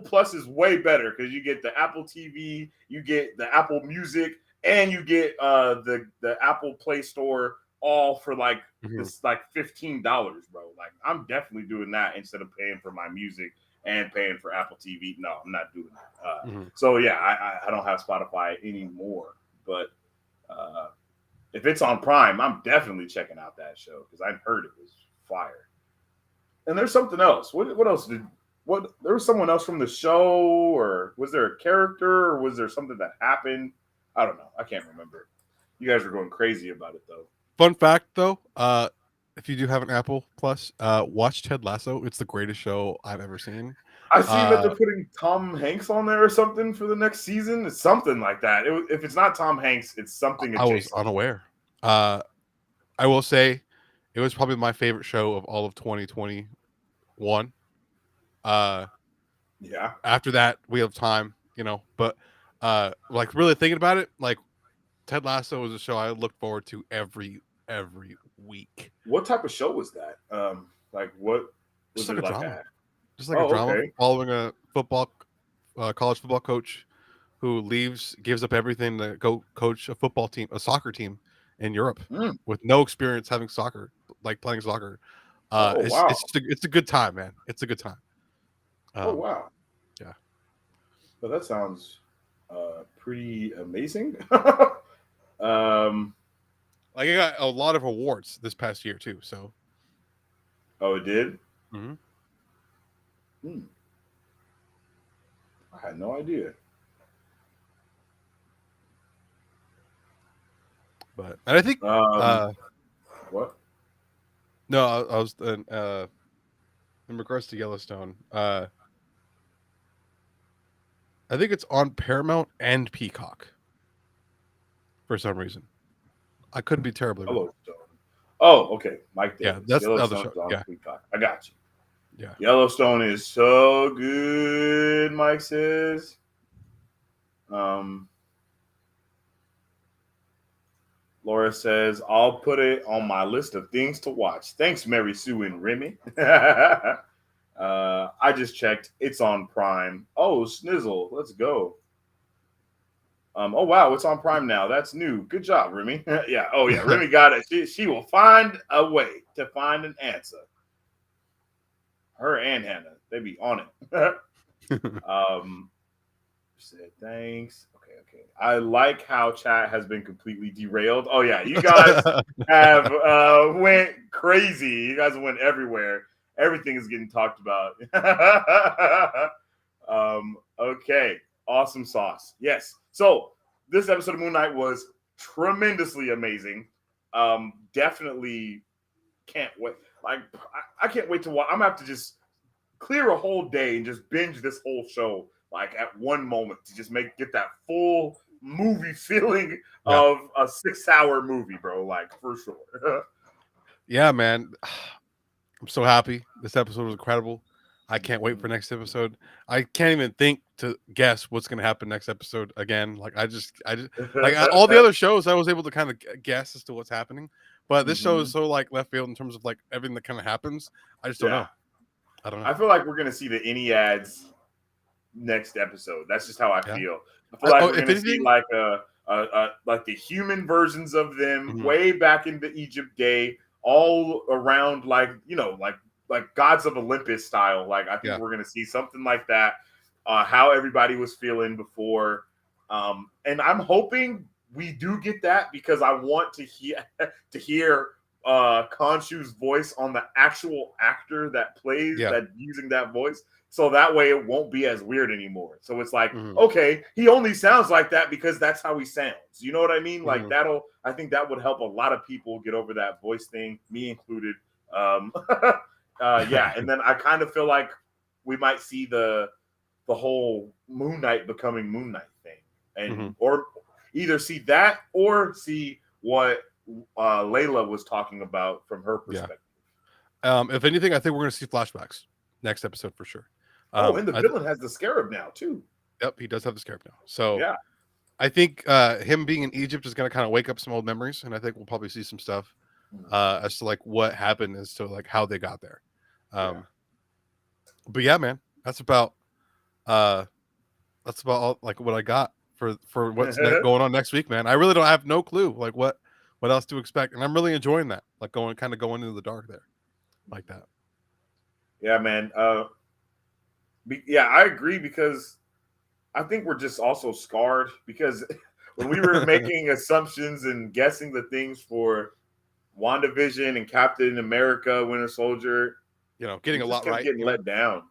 Plus is way better because you get the Apple TV, you get the Apple Music, and you get the Apple Play Store all for like this like $15, bro. Like I'm definitely doing that instead of paying for my music and paying for Apple TV. No, I'm not doing that. So yeah, I don't have Spotify anymore, but if it's on Prime, I'm definitely checking out that show because I heard it was fire. And there's something else. What else there was someone else from the show, or was there a character, or was there something that happened? I don't know. I can't remember. You guys were going crazy about it though.
Fun fact though, if you do have an Apple Plus, watch Ted Lasso. It's the greatest show I've ever seen.
I see that they're putting Tom Hanks on there or something for the next season. It's something like that. If it's not Tom Hanks, it's something adjacent.
I was unaware. I will say it was probably my favorite show of all of 2021.
Yeah.
After that, we have time, but like really thinking about it, like Ted Lasso is a show I look forward to every week.
What type of show was that? Like what was
Just like
it
a
like?
drama. Just like a drama
Okay.
following a college football coach who gives up everything to go coach a soccer team in Europe
Mm.
with no experience having soccer, like playing soccer.
Oh
It's
wow.
it's a good time, man. It's a good time.
Oh wow.
Yeah.
Well, that sounds pretty amazing.
Like it got a lot of awards this past year too. So.
Oh, it did.
Mm-hmm.
I had no idea.
But and I think
what?
No, I was in regards to Yellowstone. I think it's on Paramount and Peacock for some reason. I could be terribly wrong.
Yellowstone. Oh, okay. Mike Davis.
Yeah, that's the other
Yellowstone's
show.
on
Yeah.
Peacock. I got you.
Yeah.
Yellowstone is so good, Mike says. Laura says, I'll put it on my list of things to watch. Thanks, Mary Sue and Remy. I just checked. It's on Prime. Oh, Snizzle. Let's go. Oh, wow. It's on Prime now. That's new. Good job, Remy. Yeah. Oh, yeah. Remy got it. She will find a way to find an answer. Her and Hannah. They be on it. Said thanks. Okay. I like how chat has been completely derailed. Oh yeah, you guys have went crazy. You guys went everywhere. Everything is getting talked about. Okay, awesome sauce. Yes. So this episode of Moon Knight was tremendously amazing. Definitely can't wait. Like I can't wait to watch. I'm gonna have to just clear a whole day and just binge this whole show. Like at one moment to just get that full movie feeling of a 6-hour movie, bro. Like for sure.
Yeah, man. I'm so happy. This episode was incredible. I can't wait for next episode. I can't even think to guess what's going to happen next episode again. Like I just like all the other shows, I was able to kind of guess as to what's happening, but this show is so like left field in terms of like everything that kind of happens. I just don't know. I don't know.
I feel like we're gonna see the Enneads next episode. That's just how I feel. I feel like we're gonna see like like the human versions of them way back in the Egypt day, all around like like gods of Olympus style. Like I think we're gonna see something like that. How everybody was feeling before, and I'm hoping we do get that because I want to hear Khonshu's voice on the actual actor that plays that using that voice. So that way it won't be as weird anymore. So it's like, okay, he only sounds like that because that's how he sounds. You know what I mean? Like I think that would help a lot of people get over that voice thing, me included. Yeah. And then I kind of feel like we might see the whole Moon Knight becoming Moon Knight thing. And or either see that or see what Layla was talking about from her perspective.
If anything, I think we're going to see flashbacks next episode for sure.
And the villain has the scarab now too.
Yep, he does have the scarab now. So
yeah,
I think him being in Egypt is going to kind of wake up some old memories, and I think we'll probably see some stuff as to like what happened as to like how they got there. But yeah, man, that's about all, like what I got for what's going on next week, man. I really don't have no clue like what else to expect, and I'm really enjoying that, like going into the dark there, like that.
Yeah, man. Yeah, I agree because I think we're just also scarred because when we were making assumptions and guessing the things for WandaVision and Captain America, Winter Soldier,
getting a lot right,
getting let down.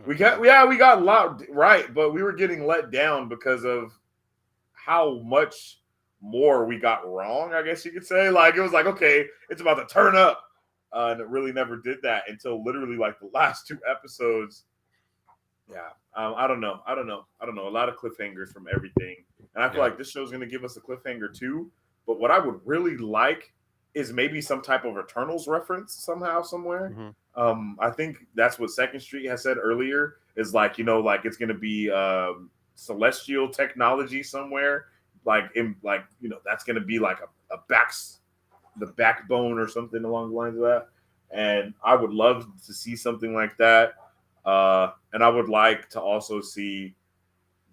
We got a lot right, but we were getting let down because of how much more we got wrong, I guess you could say. Like it was like, okay, it's about to turn up. And it really never did that until literally like the last 2 episodes. Yeah. I don't know. A lot of cliffhangers from everything. And I feel like this show's going to give us a cliffhanger too. But what I would really like is maybe some type of Eternals reference somehow, somewhere. I think that's what Second Street has said earlier is like, like it's going to be celestial technology somewhere. Like, that's going to be like a the backbone or something along the lines of that. And I would love to see something like that. And I would like to also see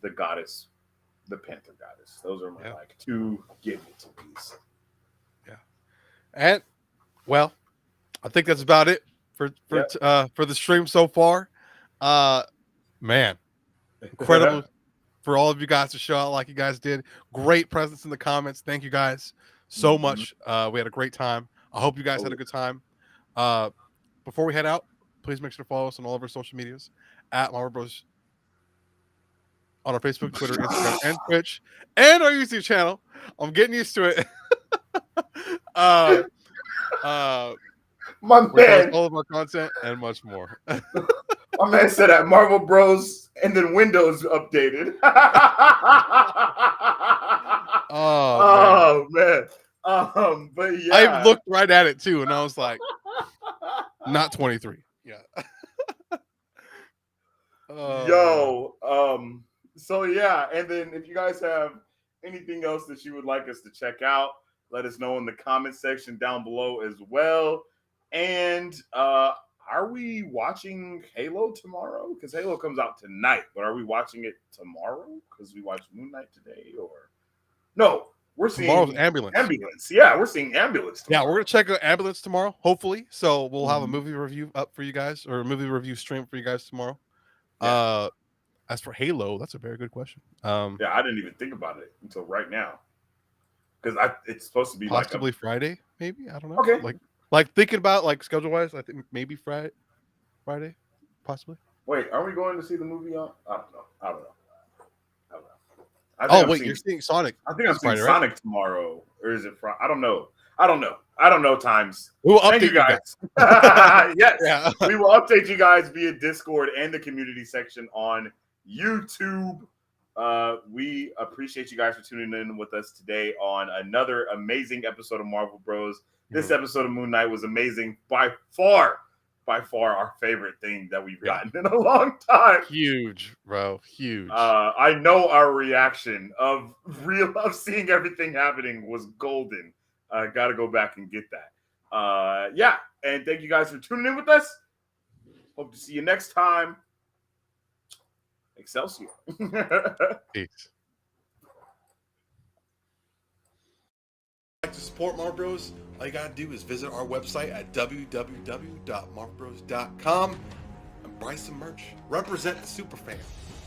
the goddess, the Panther goddess. Those are my like two give it to piece.
Yeah. And well, I think that's about it for the stream so far. Man, incredible for all of you guys to show out like you guys did. Great presence in the comments. Thank you guys so much. We had a great time. I hope you guys had a good time. Before we head out, please make sure to follow us on all of our social medias at Marvel Bros on our Facebook, Twitter, Instagram, and Twitch, and our YouTube channel. I'm getting used to it.
My
man,
man,
all of our content and much more.
My man said that Marvel Bros and then Windows updated. Oh man. But yeah,
I looked right at it too, and I was like, not 23. Yeah.
Yo. So yeah, and then if you guys have anything else that you would like us to check out, let us know in the comment section down below as well. And are we watching Halo tomorrow? Because Halo comes out tonight, but are we watching it tomorrow? Because we watched Moon Knight today, or no? We're seeing
tomorrow's Ambulance.
Ambulance, yeah, we're seeing Ambulance tomorrow.
Yeah, we're gonna check out Ambulance tomorrow, hopefully. So we'll have a movie review up for you guys, or a movie review stream for you guys tomorrow. Yeah. As for Halo, that's a very good question.
Yeah, I didn't even think about it until right now, because it's supposed to be
possibly
like
Friday, maybe. I don't know.
Okay,
like thinking about like schedule wise, I think maybe Friday, possibly.
Wait, are we going to see the movie on? I don't know.
Oh wait, you're seeing Sonic.
I think I'm seeing
Friday,
Sonic tomorrow, or is it Friday? I don't know times.
We will
Thank
update
you guys. Yes,
yeah.
We will update you guys via Discord and the community section on YouTube. We appreciate you guys for tuning in with us today on another amazing episode of Marvel Bros. This episode of Moon Knight was amazing, by far our favorite thing that we've gotten in a long time.
Huge, bro, huge.
I know our reaction of seeing everything happening was golden. Got to go back and get that. Yeah, and thank you guys for tuning in with us. Hope to see you next time. Excelsior.
Peace. Like to support Marvel Bros, all you gotta do is visit our website at www.marvelbros.com and buy some merch. Represent the superfan.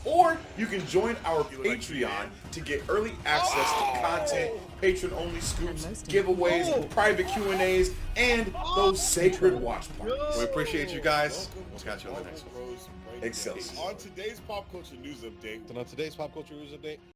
Or you can join our Patreon to get early access to content, patron-only scoops, giveaways, private Q&As, and those sacred watch parties.
We appreciate you guys. We'll catch you on the next one.
Excelsior.
On today's pop culture news update.